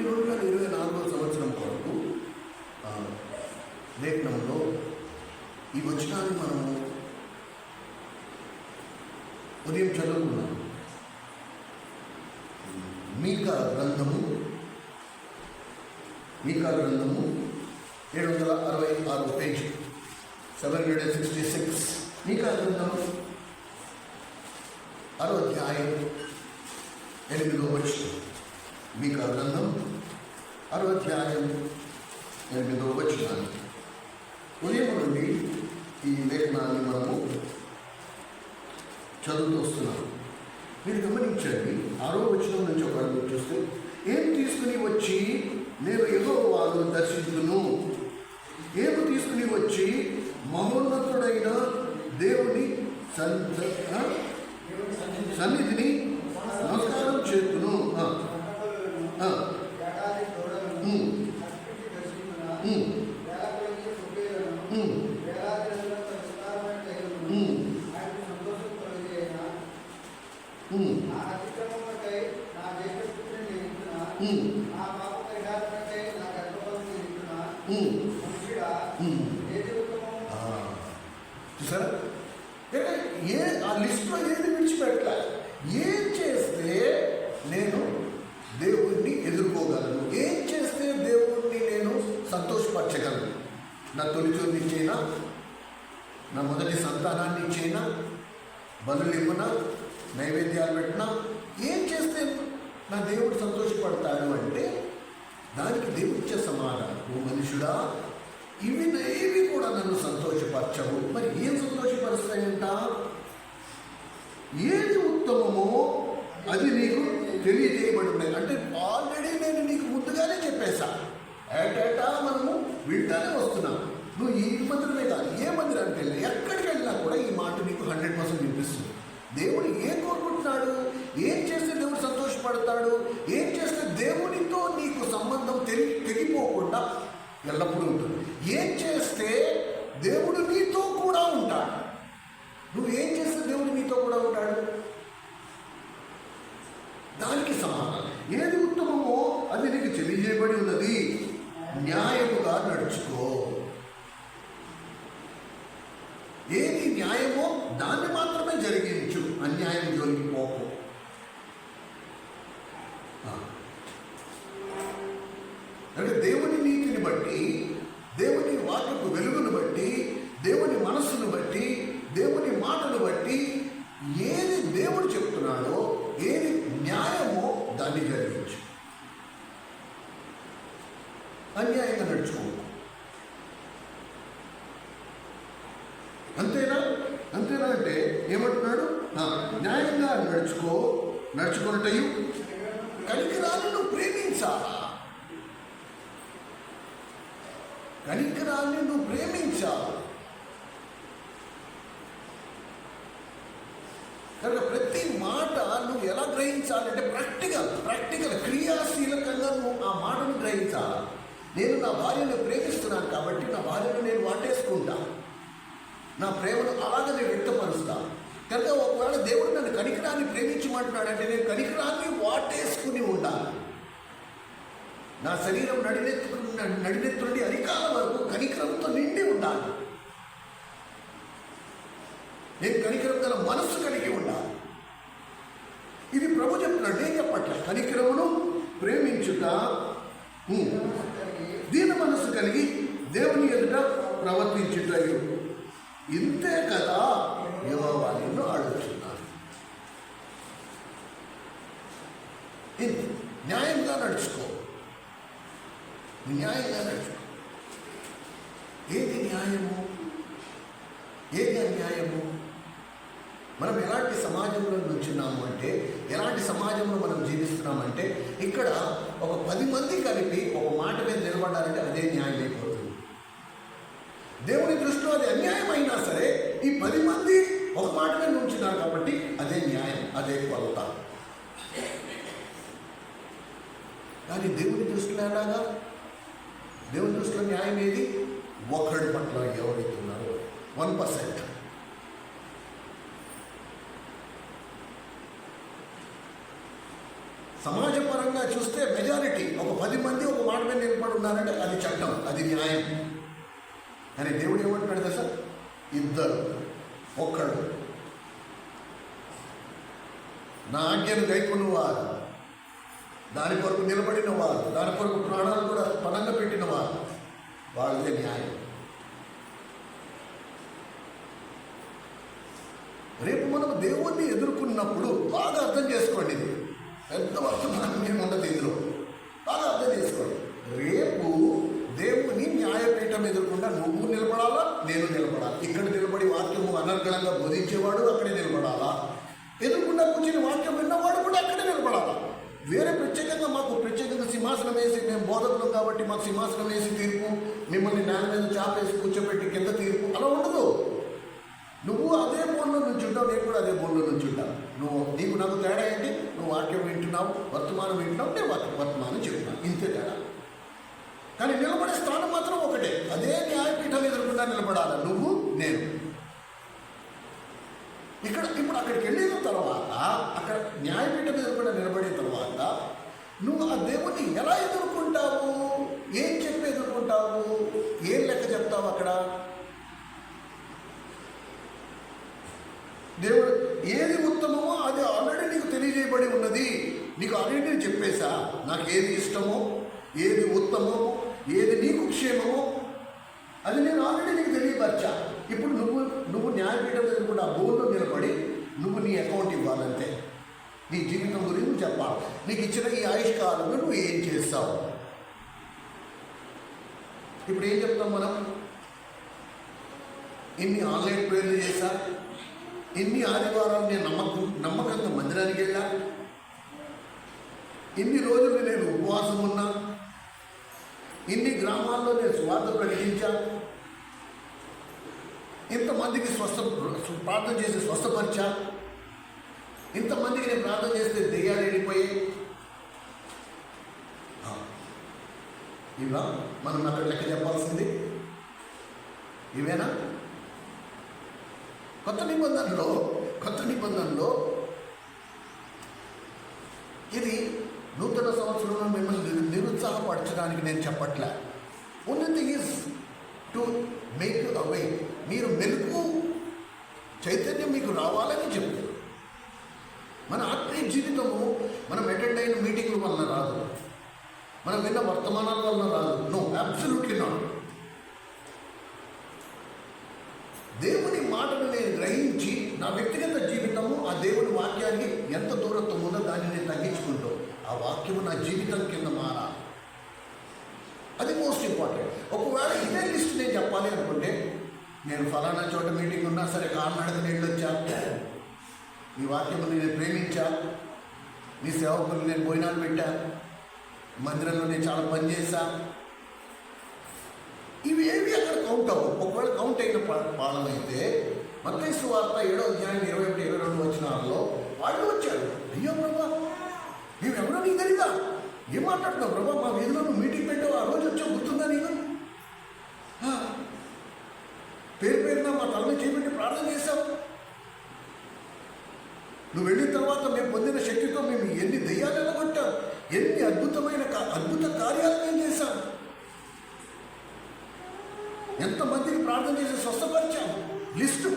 2024 సంవత్సరం కొరకు లేఖనంలో ఈ వచనాన్ని మనము ఉదయం చదువుకున్నాం. మీకా గ్రంథము 766 పేజ్ 766. మీకా గ్రంథం 6వ అధ్యాయం 8వ వచనం. మీకా గ్రంథం 6వ అధ్యాయం 8వ వచనాన్ని ఉదయం నుండి ఈ లేఖనాన్ని మనము చదువుతూ వస్తున్నాం. మీరు గమనించండి, 6వ వచనం నుంచి ఒక అడుగు చూస్తే, ఏం తీసుకుని వచ్చి నేను యెహోవాను దర్శించును, ఏమి తీసుకుని వచ్చి మహోన్నతుడైన దేవుని సన్నిధిని నమస్కారం చేతును. చూసారా, ఆ లిస్ట్లో ఏది విడిచిపెట్టలే. ఏం చేస్తే నేను దేవుణ్ణి ఎదుర్కోగలను, ఏం చేస్తే దేవుణ్ణి నేను సంతోషపరచగలను, నా తొలిచూరిని ఇచ్చేనా, నా మొదటి సంతానాన్ని ఇచ్చేనా, బలులు ఇవ్వనా, నైవేద్యాలు పెట్టినా, ఏం చేస్తే నా దేవుడు సంతోషపడతాడు అంటే దానికి దేవుడు ఇచ్చే సమాధానం, ఓ మనుషుడా, ఇవి కూడా నన్ను సంతోషపరచవు. మరి ఏం సంతోషపరుస్తాయంట? ఏది ఉత్తమమో అది నీకు తెలియజేయబడి ఉన్నాయి. అంటే ఆల్రెడీ నేను నీకు ముందుగానే చెప్పేశా. ఏటేటా మనము వింటానే వస్తున్నాం. నువ్వు ఈ మందిరమే కాదు, ఏ మందిరానికి వెళ్ళినా, ఎక్కడికి వెళ్ళినా కూడా ఈ మాట నీకు 100% వినిపిస్తుంది. దేవుడు ఏం కోరుకుంటున్నాడు, ఏం చేస్తే దేవుడు సంతోషపడతాడు, ఏం చేస్తే దేవునితో నీకు సంబంధం తెగిపోకుండా ఎల్లప్పుడూ ఉంటుంది, ఏం చేస్తే దేవుడు నీతో కూడా ఉంటాడు. నువ్వు ఏం చేస్తే దేవుడు నీతో కూడా ఉంటాడు, దానికి సమాధానం. ఏది ఉత్తమమో అది నీకు తెలియజేయబడి ఉన్నది. న్యాయముగా నడుచుకో. ఏది న్యాయమో దాన్ని మాత్రమే జరిగించు, అన్యాయం జోలికి పోకు. అంటే దేవుని నీతిని బట్టి, దేవుని వాక్యపు వెలుగును బట్టి, దేవుని మనస్సును బట్టి, దేవుని మాటను బట్టి ఏది దేవుడు చెప్తున్నాడో, ఏది న్యాయమో దాన్ని జరిగించు. అన్యాయంగా నడుచుకో. అంతేనా అంటే ఏమంటున్నాడు? న్యాయంగా నడుచుకున్నట్టయు కనికరాన్ని నువ్వు ప్రేమించాలా, కనికరాన్ని నువ్వు ప్రేమించాలి. కనుక ప్రతి మాట నువ్వు ఎలా గ్రహించాలంటే ప్రాక్టికల్ క్రియాశీలకంగా నువ్వు ఆ మాటను గ్రహించాలి. నేను నా భార్యను ప్రేమిస్తున్నాను కాబట్టి నా భార్యను నేను వాటేసుకుంటా, నా ప్రేమను అలాగే నేను వ్యక్తపరుస్తాను. కనుక ఒకవేళ దేవుడు నన్ను కనికరాన్ని ప్రేమించమంటున్నాడంటే నేను కనికరాన్ని వాటేసుకుని ఉండాలి. నా శరీరం నడినెత్తు నుండి అరికాల వరకు కనికరంతో నిండి ఉండాలి. నేను కనికరం గల మనస్సు కలిగి ఉండాలి. ఇది ప్రభు చెప్తున్నాడు, నేను చెప్పట్లే. కనికరమును ప్రేమించుట, దీన మనస్సు కలిగి దేవుని ఎదుట ప్రవర్తించుటయు, ఇంతే కదా యెహోవా నిన్ను అడుగుతున్నాను. న్యాయంగా నడుచుకో, న్యాయంగా నడుచుకో. ఏది న్యాయము, ఏది అన్యాయము? మనం ఎలాంటి సమాజంలో నుంచున్నాము అంటే, ఎలాంటి సమాజంలో మనం జీవిస్తున్నామంటే, ఇక్కడ ఒక 10 మంది కలిపి ఒక మాట మీద నిలబడాలంటే అదే న్యాయం అయిపోతుంది. దేవుని దృష్టిలో అది అన్యాయం అయినా సరే ఈ 10 మంది ఒక మాట మీద నుంచున్నారు కాబట్టి అదే న్యాయం, అదే కొలత. కానీ దేవుని దృష్టిలో ఎలాగా? దేవుని దృష్టిలో న్యాయం ఏది? ఒకడి పట్ల ఎవరైతే ఉన్నారో 1%. సమాజపరంగా చూస్తే మెజారిటీ ఒక 10 మంది ఒక మాట మీద నిలబడి ఉన్నారంటే అది చట్టం, అది న్యాయం. కానీ దేవుడు ఏమంటున్నాడు కదా, ఇద్దరు ఒక్కడు నా ఆజ్ఞను గైకొన్న వారు, దాని కొరకు నిలబడిన వారు, దాని కొరకు ప్రాణాలు కూడా పనంగా పెట్టిన వారు, వాళ్ళదే న్యాయం. రేపు మనం దేవుణ్ణి ఎదుర్కొన్నప్పుడు బాగా అర్థం చేసుకోండి, ఇది పెద్ద వర్తమానం మేము ఉన్నది ఇందులో, బాగా అర్థం చేసుకోండి. రేపు దేవుని న్యాయపీఠం ఎదుర్కొంటా నువ్వు నిలబడాలా, నేను నిలబడాలి. ఇక్కడ నిలబడి వాక్యము అనర్గళంగా బోధించేవాడు అక్కడే నిలబడాలా, ఎదుర్కొండా కూర్చుని వాక్యం విన్నవాడు కూడా అక్కడే నిలబడాలా. వేరే ప్రత్యేకంగా సింహాసనం వేసి, మేము బోధకులం కాబట్టి మాకు సింహాసనం వేసి తీర్పు, మిమ్మల్ని నేల మీద చాపేసి కూర్చోబెట్టి కింద తీర్పు, అలా ఉండదు. నువ్వు అదే బోన్లో నుంచి ఉంటావు, నేను కూడా అదే బోన్లో నుంచి ఉంటాను. నీకు నాకు తేడా ఏంటి? నువ్వు వాక్యం వింటున్నావు, వర్తమానం వింటున్నావు, నేను వర్తమానం చెప్తున్నాను, ఇంతే తేడా. కానీ నిలబడే స్థానం మాత్రం ఒకటే, అదే న్యాయపీఠం ఎదుర్కొండా నిలబడాలి నువ్వు నేను. ఇప్పుడు అక్కడికి వెళ్ళిన తర్వాత, అక్కడ న్యాయపీఠం ఎదుర్కొండా నిలబడిన తర్వాత నువ్వు ఆ దేవుణ్ణి ఎలా ఎదుర్కొంటావు, ఏం చెప్పి ఎదుర్కొంటావు, ఏం లెక్క చెప్తావు అక్కడ? దేవుడు ఏది ఉత్తమమో అది ఆల్రెడీ నీకు తెలియజేయబడి ఉన్నది. నీకు ఆల్రెడీ నేను చెప్పేశా, నాకు ఏది ఇష్టమో, ఏది ఉత్తమమో, ఏది నీకు క్షేమమో అది నేను ఆల్రెడీ నీకు తెలియపరిచా. ఇప్పుడు నువ్వు న్యాయపీఠం ఎదుర్కొంటే ఆ బోర్డులో నిలబడి నువ్వు నీ అకౌంట్ ఇవ్వాలంటే, నీ జీవితం గురించి నువ్వు చెప్పాలి. నీకు ఇచ్చిన ఈ ఆయుష్కాలంలో నువ్వు ఏం చేస్తావు? ఇప్పుడు ఏం చెప్తాం మనం? ఇన్ని ఆన్లైన్ ప్రేయర్లు చేశా, ఇన్ని ఆదివారాలు నేను నమ్మకంగా మందిరానికి వెళ్ళా, ఇన్ని రోజులు నేను ఉపవాసం ఉన్నా, ఇన్ని గ్రామాల్లో నేను స్వార్థ ప్రకటించా, ఇంతమందికి ప్రార్థన చేసి స్వస్థపరిచా, ఇంతమందికి నేను ప్రార్థన చేస్తే దెయ్యాలు వెళ్ళిపోయాయి. ఇవా మనం అక్కడ లెక్క చెప్పాల్సింది? ఇవేనా? కొత్త నిబంధనలో ఇది నూతన సంవత్సరంలో మిమ్మల్ని నిరుత్సాహపరచడానికి నేను చెప్పట్లే. Only thing is to make away. మీరు మెలకు చైతన్యం మీకు రావాలని చెప్పు. మన ఆత్మీయ జీవితము మనం అటెండ్ అయిన మీటింగ్ల వలన రాదు, మనం విన్న వర్తమానాల వలన రాదు. No, absolutely not. దేవుని మాటను నేను గ్రహించి నా వ్యక్తిగత జీవితము ఆ దేవుని వాక్యానికి ఎంత దూరత్వం ఉందో దాన్ని నేను తగ్గించుకుంటూ ఆ వాక్యము నా జీవితం కింద మారాలి. అది మోస్ట్ ఇంపార్టెంట్. ఒకవేళ ఇదే లిస్ట్ నేను చెప్పాలి అనుకుంటే, నేను ఫలానా చోట మీటింగ్ ఉన్నా సరే కాలినడక నీళ్ళు వచ్చా, నీ వాక్యము నేను ప్రేమించా, నీ సేవకులు నేను భోజనాలు పెట్టా, మందిరంలో నేను చాలా పని చేశా, ఇవి ఏవి అక్కడ కౌంట్ అవ్వవు. ఒకవేళ కౌంట్ అయిన పాలనైతే మత్తయి సువార్త 7వ అధ్యాయం 21-22 వచనాల్లో వాళ్ళు వచ్చారు. అయ్యో ప్రభా, మేమెవరో నీకు తెలీదా? ఏం మాట్లాడుతున్నావు ప్రభా? మా వీధిలో నువ్వు మీటింగ్ పెట్టావు, ఆ రోజు వచ్చావు, గుర్తుందా నీకు? పేరున మా తల మీద చేపెట్టి ప్రార్థన చేశావు. నువ్వు వెళ్ళిన తర్వాత మేము పొందిన శక్తితో మేము ఎన్ని దెయ్యాలు ఎలగొట్టాం, ఎన్ని అద్భుత కార్యాలు మేము చేశాం, ఎంతమందికి ప్రార్థన చేసి స్వస్థపరిచాము. లిస్టు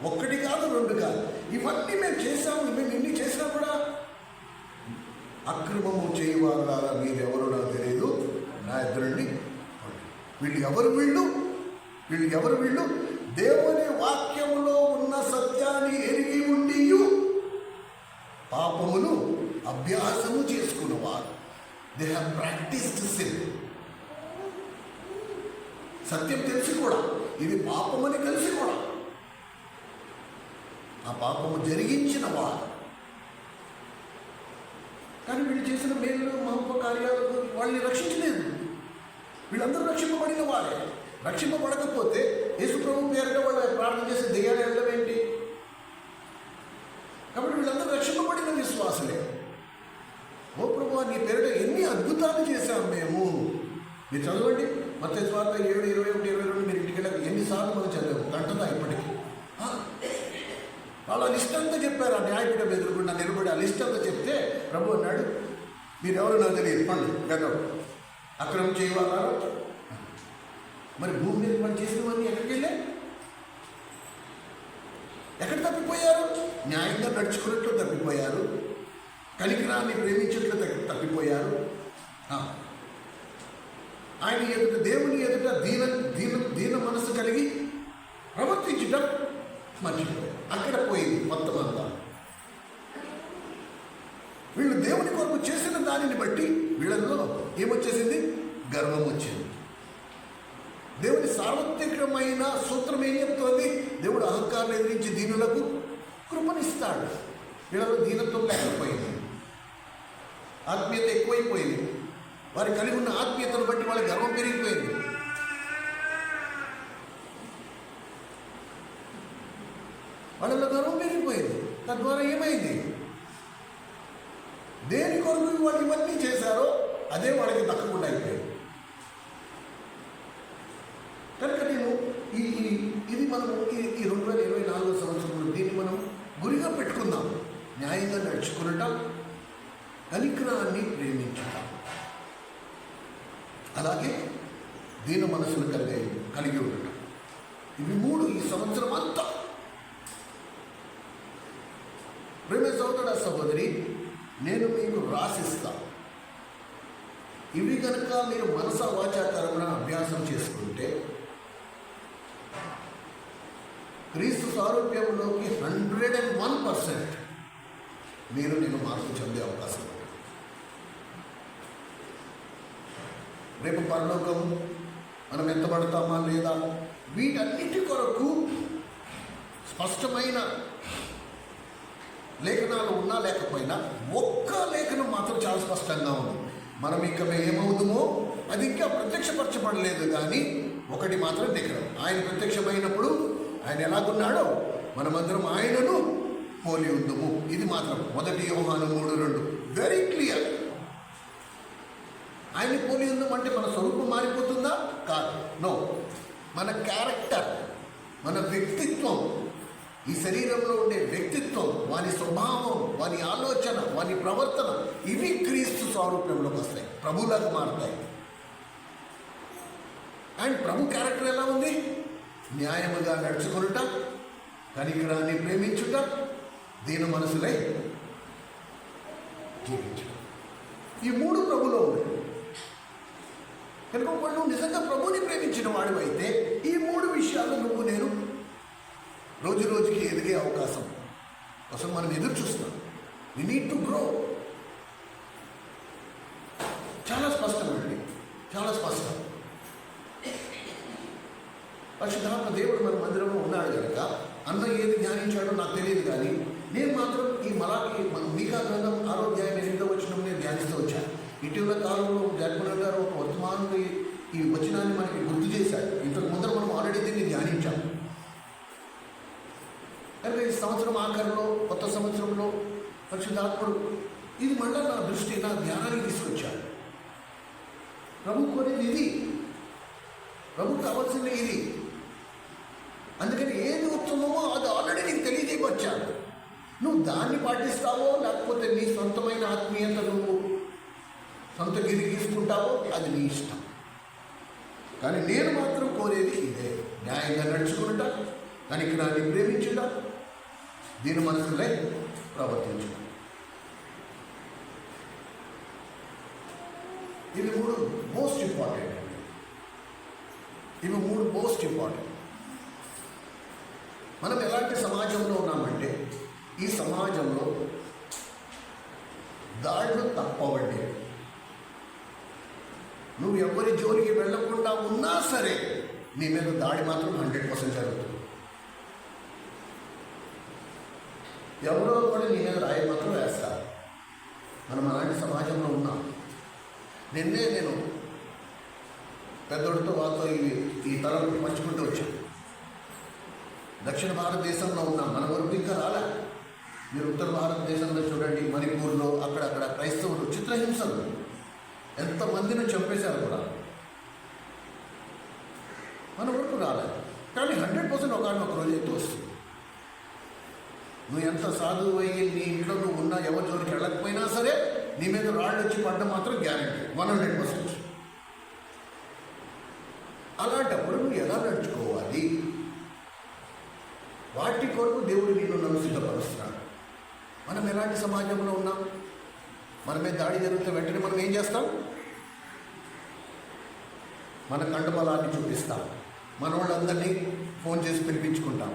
1 కాదు 2 కాదు, ఇవన్నీ మేము చేశాము. మేము ఇన్ని చేసినా కూడా అక్రమము చేయవారు మీరెవరో నాకు తెలియదు, నా ఎదురండి. వీళ్ళు ఎవరు వీళ్ళు? దేవుని వాక్యములో ఉన్న సత్యాన్ని ఎరిగి ఉండి పాపమును అభ్యాసము చేసుకున్నవారు. They have practised sin. సత్యం తెలిసి కూడా ఇది పాపమని తెలిసి కూడా ఆ పాపము జరిగించిన వారు. కానీ వీళ్ళు చేసిన మేలు మహత్వ కార్యాలకు వాళ్ళని రక్షించలేదు. వీళ్ళందరూ రక్షింపబడిన వారే. రక్షింపబడకపోతే యేసు ప్రభు పేరిట వాళ్ళు ప్రార్థన చేసి దెయ్యాలు వెళ్ళడం ఏంటి? కాబట్టి వీళ్ళందరూ రక్షింపబడిన విశ్వాసులే. ఓ ప్రభు, నీ పేరిట ఎన్ని అద్భుతాలు చేశాం మేము. మీరు చదవండి మత్తయి సువార్త 7:21-22 మీరు ఇంటికి వెళ్ళాక ఎన్నిసార్లు మనం చదివాము, గంటదా ఇప్పటికీ. వాళ్ళ లిస్ట్ అంతా చెప్పారు. ఆ న్యాయపీఠం ఎదుర్కొన్న నిలబడి ఆ లిస్ట్ అంతా చెప్తే ప్రభు అన్నాడు, మీరెవరు నాకు తెలియదు పండు గతంలో అక్రమం చేయవారు. మరి భూమి మీద పని చేసినవన్నీ ఎక్కడికి వెళ్ళాయి? ఎక్కడ తప్పిపోయారు? న్యాయంగా నడుచుకున్నట్లు తప్పిపోయారు, కనికరాన్ని ప్రేమించినట్లు తప్పిపోయారు. ఆయన ఎదుట, దేవుని ఎదుట దీన మనసు కలిగి ప్రవర్తించటం మర్చిపోయారు. అక్కడ పోయింది మొత్తం అంతా. వీళ్ళు దేవుని కొరకు చేసిన దానిని బట్టి వీళ్ళల్లో ఏమొచ్చేసింది? గర్వం వచ్చింది. దేవుని సార్వత్రికమైన సూత్రం ఏం చెప్తోంది? దేవుడు అహంకారం ఎదిరించి దీనులకు కృపనిస్తాడు. వీళ్ళలో దీనత్వం లేకపోయింది, ఆత్మీయత ఎక్కువైపోయింది. వారు కలిగి ఉన్న ఆత్మీయతను బట్టి వాళ్ళ గర్వం పెరిగిపోయింది. వాళ్ళలో గర్వం పెరిగిపోయింది. తద్వారా ఏమైంది? దేని కొరకు వాళ్ళు ఇవన్నీ చేశారో అదే వాళ్ళకి దక్కకుండా అయిపోయింది. కనుక నేను ఇది మనము ఈ 2024 సంవత్సరంలో దీన్ని మనం గురిగా పెట్టుకుందాం. న్యాయంగా నడుచుకునటం, కనికరాన్ని ప్రేమించటం, అలాగే దీన మనసును కలిగి ఉండటం. ఇవి 3 ఈ సంవత్సరం అంతా. ప్రేమ సోదర సహోదరి, నేను మీకు రాసిస్తా. ఇవి కనుక మీరు మనస వాచాకరమైన అభ్యాసం చేసుకుంటే క్రీస్తు సారూప్యంలోకి 101% నేను మార్పు చెందే అవకాశం ఉంది. రేపు పరలోకం మనం ఎత్తబడతామా లేదా, వీటన్నిటి కొరకు స్పష్టమైన లేఖనాలు ఉన్నా లేకపోయినా ఒక్క లేఖనం మాత్రం చాలా స్పష్టంగా ఉంది. మనం ఇంకా ఏమవుతామో అది ఇంకా ప్రత్యక్షపరచబడలేదు, కానీ ఒకటి మాత్రం దగ్గర, ఆయన ప్రత్యక్షమైనప్పుడు ఆయన ఎలాగున్నాడో మనమందరం ఆయనను పోలి ఉందము. ఇది మాత్రం 1 యోహాను 3:2 వెరీ క్లియర్. ఆయన పోలి ఉందాం అంటే మన స్వరూపం మారిపోతుందా? కాదు, నో. మన క్యారెక్టర్, మన వ్యక్తిత్వం, ఈ శరీరంలో ఉండే వ్యక్తిత్వం, వాని స్వభావం, వాని ఆలోచన, వాని ప్రవర్తన, ఇవి క్రీస్తు స్వరూపంలోకి వస్తాయి, ప్రభువులకు మారుతాయి. అండ్ ప్రభు క్యారెక్టర్ ఎలా ఉంది? న్యాయముగా నడుచుకునుట, కనికరాన్ని ప్రేమించుట, దీన మనసులై జీవించుట. ఈ 3 ప్రభులో ఉన్నాయి. కనుక వాళ్ళు నిజంగా ప్రభుని ప్రేమించిన వాడు అయితే ఈ 3 విషయాలు నువ్వు నేను రోజు రోజుకి ఎదిగే అవకాశం కోసం మనం ఎదురు చూస్తాం. We need to grow. చాలా స్పష్టమండి, చాలా స్పష్టం. పరిశుద్ధాత్మ దేవుడు మన మందిరంలో ఉన్నాడు కనుక అన్న ఏది ధ్యానించాడో నాకు తెలియదు, కానీ నేను మాత్రం ఈ మలాకి మీకా గ్రంథం 6వ అధ్యాయం 8వ వచనం నేను ధ్యానిస్తూ వచ్చాను. ఇటీవల కాలంలో జగన్ గారు ఒక వర్తమానాన్ని, ఈ వచనాన్ని మనకి గుర్తు చేశాడు. ఇంతకు ముందర మనం ఆల్రెడీ దీన్ని ధ్యానించాం. కనుక ఈ సంవత్సరం ఆఖరిలో, కొత్త సంవత్సరంలో పరిశుద్ధాత్ముడు ఇది మళ్ళీ నా దృష్టి, నా ధ్యానానికి తీసుకొచ్చాడు. ప్రభు కోరేది ఇది, ప్రభు కావాల్సింది ఇది. అందుకని ఏది ఉత్తమమో అది ఆల్రెడీ నీకు తెలియజేయవచ్చాడు. నువ్వు దాన్ని పాటిస్తావో లేకపోతే నీ సొంతమైన ఆత్మీయత నువ్వు సొంత గిరి తీసుకుంటావో అది నీ ఇష్టం. కానీ నేను మాత్రం కోరేది ఇదే, న్యాయంగా నడుచుకుంట, కనికరాన్ని ప్రేమించుట, దీని మనసులే ప్రవర్తించుట. ఇవి 3 మోస్ట్ ఇంపార్టెంట్ అండి. ఇవి 3 మోస్ట్ ఇంపార్టెంట్. మనం ఎలాంటి సమాజంలో ఉన్నామంటే, ఈ సమాజంలో దాడులు తప్పవండి. నువ్వు ఎవరి జోలికి వెళ్లకుండా ఉన్నా సరే నీ మీద దాడి మాత్రం 100% జరుగుతుంది. ఎవరో కూడా నీ మీద రాయి మాత్రం వేస్తారు. మనం అలాంటి సమాజంలో ఉన్నాం. నిన్నే నేను పెద్దోడితో వాళ్ళతో ఈ తరం పంచుకుంటూ వచ్చాను. దక్షిణ భారతదేశంలో ఉన్నాం, మన వరకు ఇంకా రాలే. మీరు ఉత్తర భారతదేశంలో చూడండి, మణిపూర్లో అక్కడక్కడ క్రైస్తవులు చిత్రహింసలు ఎంతమందిని చంపేశారు కూడా. మన వరకు రాలేదు, కానీ 100% ఒక రోజు అయితే వస్తుంది. నువ్వు ఎంత సాధువు అయ్యి నీ ఇంట్లో నువ్వు ఉన్నా, ఎవరి జోలికి వెళ్ళకపోయినా సరే నీ మీద రాళ్ళు వచ్చి పడ్డం మాత్రం గ్యారెంటీ 100%. అలాంటప్పుడు నువ్వు ఎలా నడుచుకోవాలి? వాటి కొరకు దేవుడు నిన్ను నన్ను సిద్ధపరుస్తున్నాడు. మనం ఎలాంటి సమాజంలో ఉన్నాం? మన మీద దాడి జరిగితే వెంటనే మనం ఏం చేస్తాం? మన కండబలాన్ని చూపిస్తాం. మన వాళ్ళందరినీ ఫోన్ చేసి పిలిపించుకుంటాం.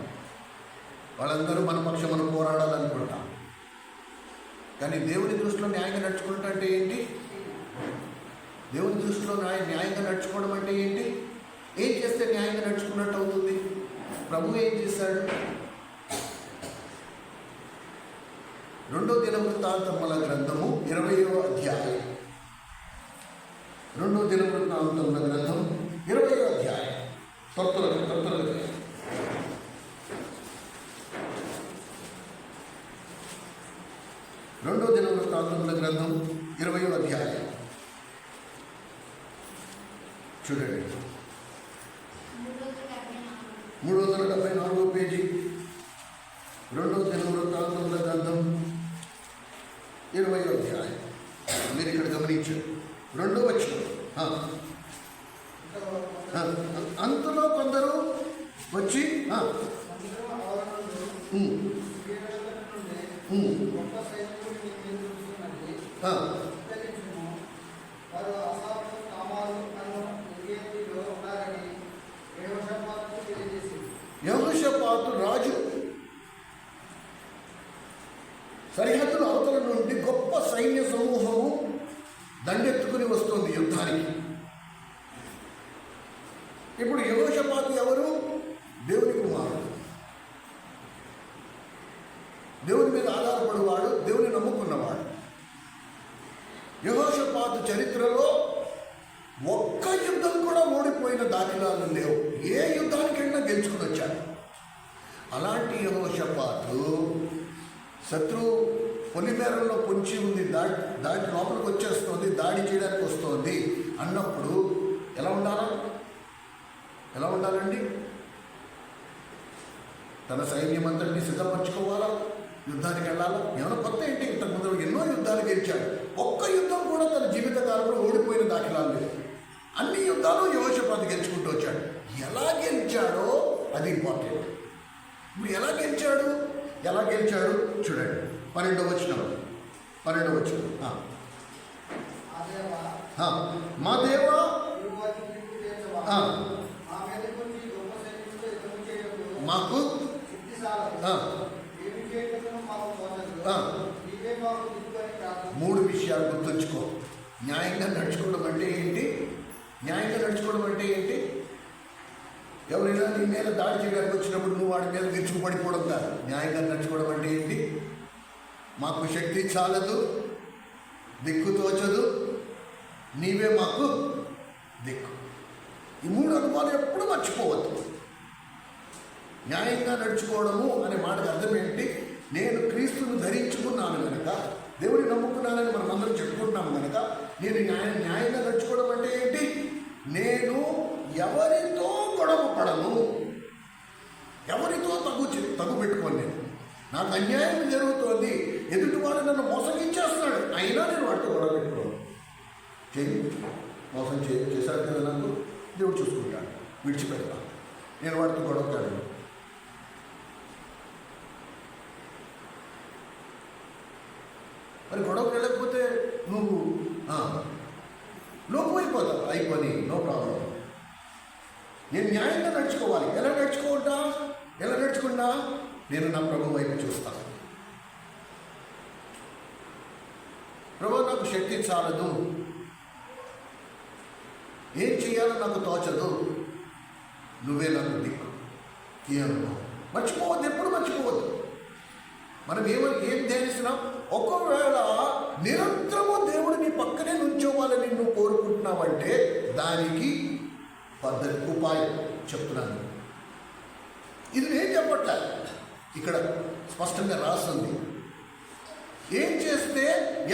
వాళ్ళందరూ మన పక్షం పోరాడాలనుకుంటాం. కానీ దేవుని దృష్టిలో న్యాయంగా నడుచుకుంటా అంటే ఏంటి? దేవుని దృష్టిలో న్యాయంగా నడుచుకోవడం అంటే ఏంటి? ఏం చేస్తే న్యాయంగా నడుచుకున్నట్టు అవుతుంది? ప్రభు ఏం చేశాడు? 2 దినవృత్తాంతముల గ్రంథము 20వ అధ్యాయం. 2 దినవృత్తాంతముల గ్రంథం 20వ అధ్యాయం. త్వరగా 2 దినవృత్తాంతముల గ్రంథం 20వ అధ్యాయం చూడండి. 374వ పేజీ. 2 దినవృత్తాంతముల గ్రంథం 20వ అధ్యాయం. మీరు ఇక్కడ గమనించారు. 2వ వచనం. అంతలో కొందరు వచ్చి యెహోషాపాతు రాజు సరిహద్దుల అవతల నుండి గొప్ప సైన్య సమూహము దండెత్తుకుని వస్తుంది యుద్ధానికి. ఇప్పుడు యెహోషాపాతు ఎవరు? దేవుని కుమారుడు, దేవుని మీద ఆధారపడేవాడు, దేవుని నమ్ముకున్నవాడు. యెహోషాపాతు చరిత్రలో ఒక్క యుద్ధం కూడా ఓడిపోయిన దాఖలాలు లేవు. ఏ యుద్ధానికి వెళ్ళినా గెలుచుకుని వచ్చాడు. అలాంటి యెహోషాపాతు శత్రువు పొలిమేరల్లో పొంచి ఉంది, దాటి లోపలికి వచ్చేస్తుంది, దాడి చేయడానికి వస్తుంది అన్నప్పుడు ఎలా ఉండాలండి? తన సైన్యం అంతటిని సిద్ధపరచుకోవాలా? యుద్ధానికి వెళ్ళాలా? ఏమైనా కొత్త ఏంటి? ఇంతకుముందు ఎన్నో యుద్ధాలు గెలిచాడు. ఒక్క యుద్ధం కూడా తన జీవిత కాలంలో ఓడిపోయిన దాఖలాలు లేదు. అన్ని యుద్ధాలు యెహోషాపాతు గెలుచుకుంటూ వచ్చాడు. ఎలా గెలిచాడో అది ఇంపార్టెంట్. ఇప్పుడు ఎలా గెలిచాడు చూడండి. 12వ వచనం. మా దేవా మాకు 3 విషయాలు గుర్తుంచుకో. న్యాయంగా నడుచుకోవడం అంటే ఏంటి? ఎవరైనా నీ మీద దాడి చేయడానికి వచ్చినప్పుడు నువ్వు వాడి మీద విరుచుకుపడిపోవడం కాదు. న్యాయంగా నడుచుకోవడం అంటే ఏంటి? మాకు శక్తి చాలదు, దిక్కు తోచదు, నీవే మాకు దిక్కు. ఈ 3 అనుభవాలు ఎప్పుడు మర్చిపోవద్దు. న్యాయంగా నడుచుకోవడము అనే మాటకు అర్థం ఏంటి? నేను క్రీస్తును ధరించుకున్నాను కనుక, దేవుడిని నమ్ముకున్నానని మనం అందరం చెప్పుకుంటున్నాము కనుక, నేను న్యాయంగా నడుచుకోవడం అంటే ఏంటి? నేను ఎవరితో గొడవ పడను, ఎవరితో తగు పెట్టుకోను. నేను నాకు అన్యాయం జరుగుతోంది, ఎదుటివాడు నన్ను మోసగించేస్తున్నాడు, అయినా నేను వాటితో గొడవ పెట్టుకోను. మోసం చేశాడు కదా, నాకు దేవుడు చూసుకుంటాడు, విడిచిపెడతాను. నేను వాటితో గొడవతాడు. మరి గొడవకు వెళ్ళకపోతే నువ్వు లోపం అయిపోని నో ప్రాబ్లం. నేను న్యాయంగా నడుచుకోవాలి. ఎలా నడుచుకుంటా? నేను నా ప్రభు వైపు చూస్తాను. ప్రభు నాకు శక్తి చాలదు, ఏం చేయాలో నాకు తోచదు, నువ్వే నాకు దిక్కు. మర్చిపోవద్దు, ఎప్పుడు మర్చిపోవద్దు. మనం ఏం ధ్యానిస్తున్నాం? ఒకవేళ నిరంతరము దేవుడు నీ పక్కనే నుంచోవాలని నువ్వు కోరుకుంటున్నావంటే దానికి ఉపాయం చెప్తున్నాను. ఇది నేను చెప్పట్లేదు, ఇక్కడ స్పష్టంగా రాస్తుంది. ఏం చేస్తే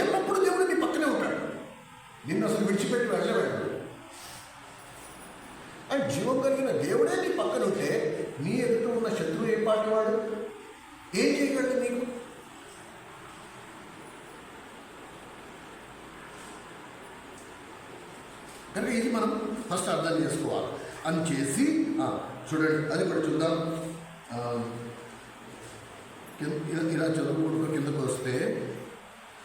ఎల్లప్పుడూ దేవుడు నీ పక్కనే ఉంటాడు, నిన్ను అసలు విడిచిపెట్టి వెళ్ళలేడు. అండ్ జీవం కలిగిన దేవుడే నీ పక్కన ఉంటే నీ ఎదుట ఉన్న శత్రువు ఏ పాటి వాడు? ఏం చేయగలడు నీకు? కనుక ఇది మనం ఫస్ట్ అర్థం చేసుకోవాలి అని చేసి చూడండి, అది కూడా చూద్దాం. ఇలా చదువుకుంటూ కిందకు వస్తే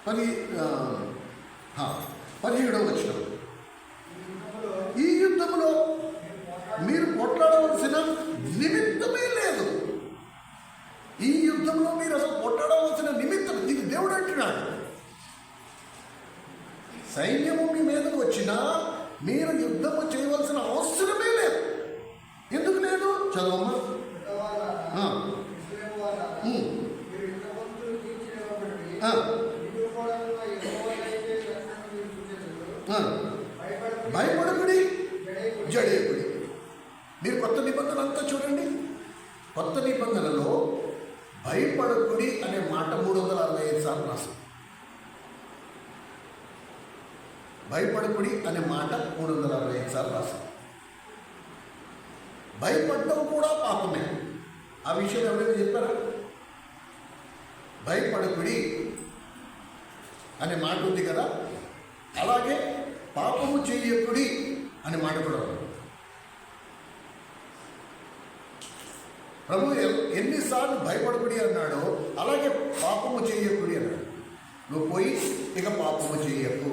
17వ వచనం, ఈ యుద్ధంలో మీరు కొట్లాడవలసిన నిమిత్తమే లేదు. ఈ యుద్ధంలో మీరు అసలు కొట్లాడవలసిన నిమిత్తం, ఇది దేవుడు అంటున్నాడు. సైన్యము మీ మీదకు వచ్చినా మీరు యుద్ధము చేయవలసిన అవసరమే లేదు. ఎందుకు లేదు? చదవమ్మా. భయపడకుడి, జడేకుడి. మీరు కొత్త నిబంధన అంతా చూడండి. కొత్త నిబంధనలో భయపడకుడి అనే మాట 365 సార్లు రాశాం. భయపడకుడి అనే మాట 365 సార్లు రాశాం. భయపడడం కూడా పాపమే. ఆ విషయం ఎవరైనా చెప్పారా? భయపడకుడి అనే మాట ఉంది కదా, అలాగే పాపము చెయ్యకుడి అనే మాట కూడా ఉంది. ప్రభు ఎన్నిసార్లు భయపడకుడి అన్నాడో అలాగే పాపము చెయ్యకుడి అన్నాడు. నువ్వు పోయి ఇక పాపము చెయ్యకు.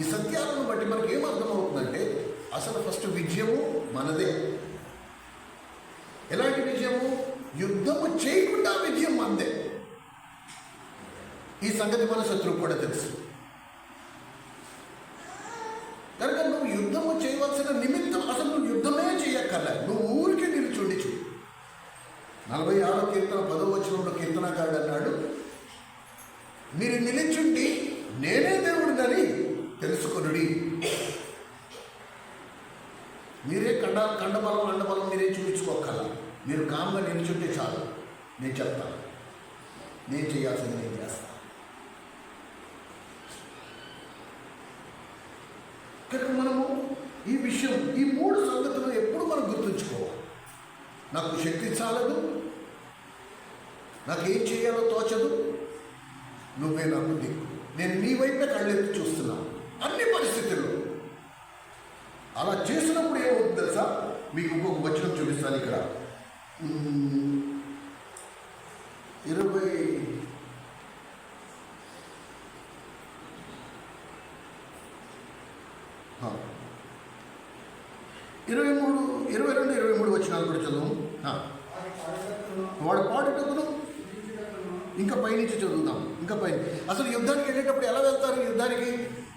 ఈ సత్యాలను బట్టి మనకి ఏమర్థమవుతుందంటే అసలు ఫస్ట్ విజయము మనదే. ఎలాంటి విజయము? యుద్ధము చేయకుండా విజయం మనదే. ఈ సంగతి మన శత్రువు కూడా తెలుసు. కనుక నువ్వు యుద్ధము చేయవలసిన నిమిత్తం అసలు నువ్వు యుద్ధమే చేయక్కర్లే. నువ్వు ఊరికే నిలుచుండి చూడు. 46వ కీర్తన 10వ వచనంలో కీర్తనకారుడు అన్నాడు, మీరు నిలుచుండి నేనే దేవుడినని తెలుసుకొనుడి. మీరే కండబలం అండబలం మీరే చూపించుకోకల్లా. మీరు కామ్గా నిలుచుంటే చాలు. నేను చెప్తాను, నేను చేయాల్సింది నేను చేస్తాను. కనుక మనము ఈ విషయం, ఈ 3 సంగతులు ఎప్పుడు మనం గుర్తుంచుకోవాలి. నాకు శక్తి చాలదు, నాకేం చేయాలో తోచదు, నువ్వే నాకు దిక్కు, నేను నీ వైపే కళ్ళెత్తి చూస్తున్నాను అన్ని పరిస్థితుల్లో. అలా చేసినప్పుడు ఏమవుతుంది తెలుసా? మీకు ఇంకొక వచనం చూపిస్తాను ఇక్కడ. 22-23 వచనాలు కూడా చదువు. వాడు పాడుటకును, ఇంకా పైనుంచి చదువుదాం. ఇంకా పైన అసలు యుద్ధానికి వెళ్ళేటప్పుడు ఎలా వెళ్తారు? యుద్ధానికి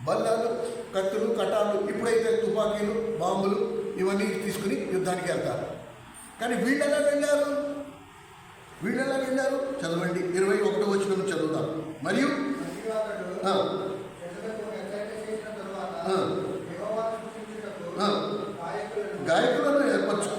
బల్లాలు, కత్తులు, కటాలు, ఇప్పుడైతే తుపాకీలు, బాంబులు ఇవన్నీ తీసుకుని యుద్ధానికి వెళ్తారు. కానీ వీళ్ళు ఎలా వెళ్ళారు? చదవండి. 21వ వచనం చదువుదాం. మరియు గాయకులను ఏర్పరచు.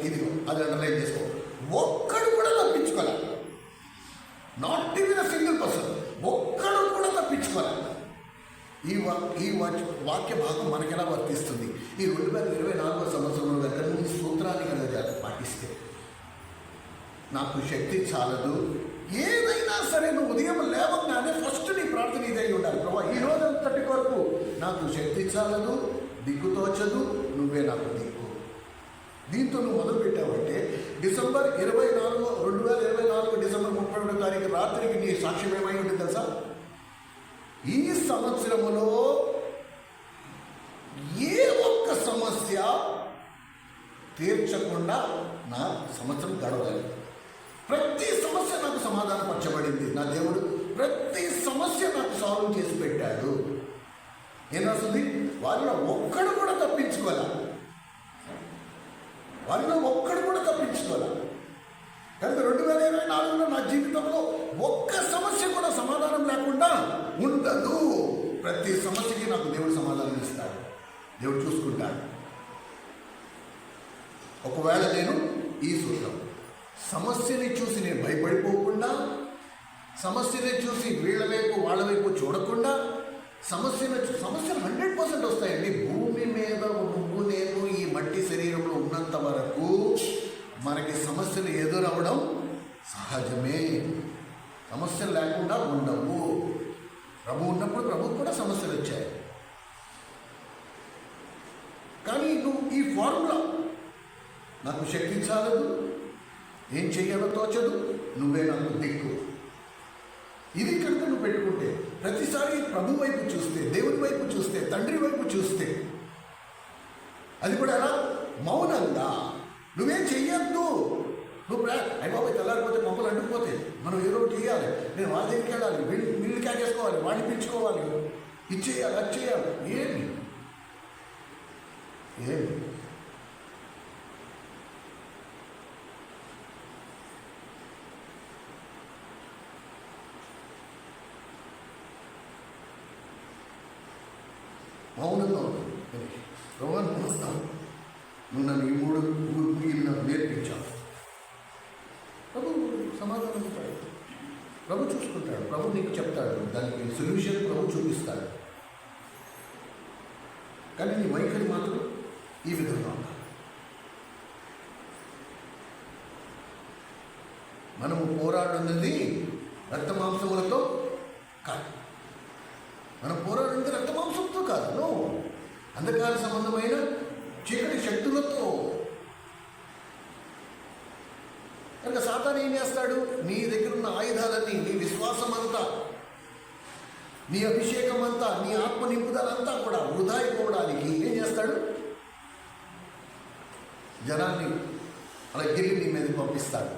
ఇది అది అండర్లైన్ చేసుకో. ఒక్కడు కూడా తప్పించుకోలే. Not even a single person. ఒక్కడు కూడా తప్పించుకోలే. ఈ వాక్య భాగం మనకెలా వర్తిస్తుంది? ఈ 2024వ సంవత్సరంలో దగ్గర ఈ సూత్రాన్ని కనుక పాటిస్తే, నాకు శక్తి చాలదు, ఏదైనా సరే నువ్వు ఉదయం లేవగానే ఫస్ట్ నీ ప్రార్థన ఇదై ఉండాలి. ప్రభా, ఈ రోజంతటి వరకు నాకు శక్తి చాలదు, దిక్కుతోచదు, నువ్వే నాకు దిక్కు. దీంతో నువ్వు మొదలుపెట్టావంటే డిసెంబర్ 2024 డిసెంబర్ 31వ తారీఖు రాత్రికి నీ సాక్ష్యం ఏమై ఉంటుంది తెలుసా? ఈ సంవత్సరములో ఏ ఒక్క సమస్య తీర్చకుండా నా సంవత్సరం గడవలేదు. ప్రతి సమస్య నాకు సమాధానపరచబడింది. నా దేవుడు ప్రతి సమస్య నాకు సాల్వ్ చేసి పెట్టాడు. ఏం రాస్తుంది? వారిలో ఒక్కడు కూడా తప్పించుకోలే. వారిలో ఒక్కడు కూడా తప్పించుకోలే. కనుక 2024లో నా జీవితంలో ఒక్క సమస్య కూడా సమాధానం లేకుండా ఉండదు. ప్రతి సమస్యకి నాకు దేవుడు సమాధానం ఇస్తాడు. దేవుడు చూసుకుంటాడు. ఒకవేళ నేను ఈ సూత్రం, సమస్యని చూసి నేను భయపడిపోకుండా, సమస్యని చూసి వీళ్ళ వైపు వాళ్ళ వైపు చూడకుండా, సమస్యలు 100% వస్తాయండి. భూమి మీద నువ్వు నేను ఈ మట్టి శరీరంలో ఉన్నంత వరకు మనకి సమస్యలు ఎదురవడం సహజమే. సమస్యలు లేకుండా ఉండవు. ప్రభు ఉన్నప్పుడు ప్రభుకు కూడా సమస్యలు వచ్చాయి. కానీ నువ్వు ఈ ఫార్ములా, నాకు శక్తి చాలదు, ఏం చెయ్యాలో తోచదు, నువ్వే నాకు దిక్కు, ఇది కనుక నువ్వు పెట్టుకుంటే, ప్రతిసారి ప్రభు వైపు చూస్తే, దేవుని వైపు చూస్తే, తండ్రి వైపు చూస్తే, అది కూడా ఎలా మౌనంగా, నువ్వేం చెయ్యొద్దు. నువ్వు అయిపోయి తెల్లారిపోతే మొక్కలు అంటుకుపోతే మనం ఏదో చేయాలి, నేను వాళ్ళ దగ్గరికి వెళ్ళాలి, వీళ్ళు క్యాకేసుకోవాలి, వాడిని పిలుచుకోవాలి, ఇది చేయాలి, అది చేయాలి. ఏమి మౌనంగా ఉంటుంది. రోగాన్ని మోస్తాను, నువ్వు నన్ను ఈ మూడు నాకు నేర్పించావు. ప్రభు సమాధానం ఇస్తాడు, ప్రభు చూసుకుంటాడు, ప్రభు నీకు చెప్తాడు, దానికి సొల్యూషన్ ప్రభు చూపిస్తాడు. కానీ నీ వైఖరి మాత్రం ఈ విధంగా ఉండాలి. మనము పోరాడున్నది రక్త మాంసములతో కాదు. మనం పోరాడుతుంది రక్త మాంసంతో కాదు, నో, అంధకార సంబంధమైన చీకటి శక్తులతో. కనుక సాతాను ఏం చేస్తాడు? నీ దగ్గర ఉన్న ఆయుధాలన్నీ, నీ విశ్వాసం అంతా, నీ అభిషేకం అంతా, నీ ఆత్మ నింపుదలంతా కూడా వృధా అయిపోవడానికి ఏం చేస్తాడు? జనాన్ని అలా గిల్లి నీ మీద పంపిస్తాడు.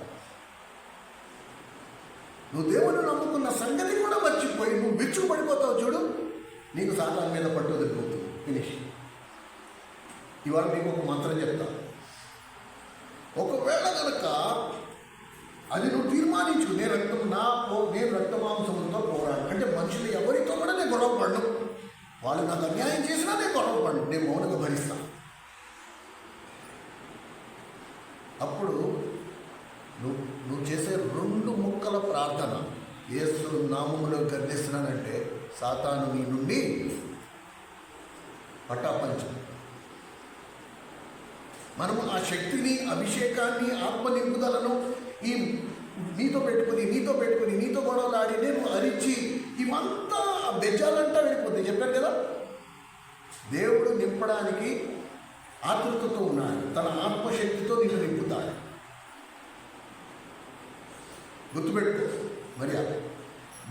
నువ్వు దేవుని నమ్ముకున్న సంగతి కూడా మర్చిపోయి నువ్వు విచ్చుకు పడిపోతావు చూడు, నీకు సాతాను మీద పట్టు వదిలిపోతుంది. ఫినిష్. ఇవాళ మీకు ఒక మంత్రం చెప్తా. ఒకవేళ కనుక అది నువ్వు తీర్మానించు, నేను రక్త మాంసంతో పోరాడు అంటే, మనుషులు ఎవరితో కూడా నేను గొడవ పడను, వాళ్ళు నాకు అన్యాయం చేసినా నేను గొడవ పడను, నేను మౌనంగా భరిస్తాను. అప్పుడు నువ్వు చేసే 2 ముక్కల ప్రార్థన, యేసు నామములో గర్దిస్తున్నానంటే సాతాను నీ నుండి పటాపంచు. మనము ఆ శక్తిని, అభిషేకాన్ని, ఆత్మ నింపుదలను ఈ నీతో పెట్టుకుని నీతో గొడవలాడి నేను అరిచి ఇవంతా బెజ్జాలంటా వెళ్ళిపోతుంది. చెప్పారు కదా, దేవుడు నింపడానికి ఆతృతతో ఉన్నాడు. తన ఆత్మశక్తితో నిన్ను నింపుతాడు. గుర్తుపెట్టుకో. మరి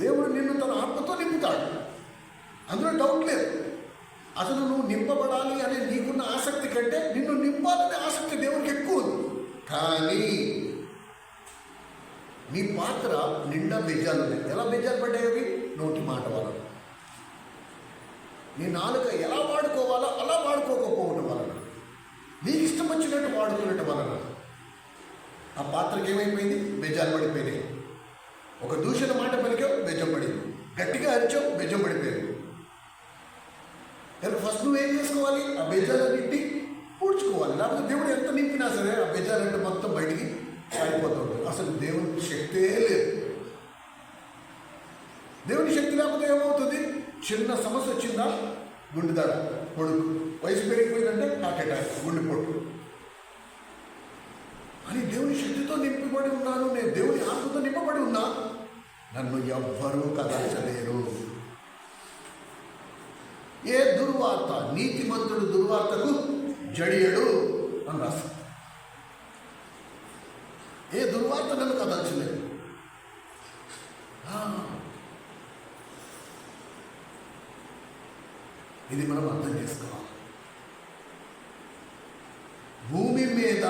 దేవుడు నిన్ను తన ఆత్మతో నింపుతాడు, అందులో డౌట్ లేదు. అసలు నువ్వు నింపబడాలి అనే నీకున్న ఆసక్తి కంటే నిన్ను నింపాలనే ఆసక్తి దేవునికి ఎక్కువ ఉంది. కానీ నీ పాత్ర నిండా బెజ్జాలు ఉన్నాయి. ఎలా బెజ్జాలు పడ్డాయి అవి? నోటి మాట వలన. నీ నాలుక ఎలా వాడుకోవాలో అలా వాడుకోకపోవటం వలన, నీకు ఇష్టం వచ్చినట్టు వాడుకున్నట్టు వలన ఆ పాత్రకి ఏమైపోయింది? బెజ్జాలు పడిపోయినాయి. ఒక దూషణ మాట పలికావు, బెజ్జం పడింది. గట్టిగా అరిచావు, బెజ్జం పడిపోయింది. కనుక ఫస్ట్ నువ్వేం చేసుకోవాలి? ఆ బెజ్జాలన్నింటి పూడ్చుకోవాలి. లేకపోతే దేవుడు ఎంత నింపినా సరే ఆ బెజ్జాలంటే మొత్తం బయటికి పారిపోతుంది. అసలు దేవునికి శక్తే లేదు. దేవుని శక్తి లేకపోతే ఏమవుతుంది? చిన్న సమస్య వచ్చిందా, గుండెదాడ, పొడుగు, వయసు పెరిగిపోయిందంటే హార్ట్ అటాక్, గుండెపోటు. అని దేవుని శక్తితో నింపబడి ఉన్నాను, నేను దేవుని ఆత్మతో నింపబడి ఉన్నా, నన్ను ఎవ్వరూ కదల్చలేరు. ఏ దుర్వార్త, నీతిమంతుడు దుర్వార్తకు జడియడు అని రాస్తాడు. ఏ దుర్వార్త నన్ను కదల్చలేదు. ఇది మనం అర్థం చేసుకోవాలి. భూమి మీద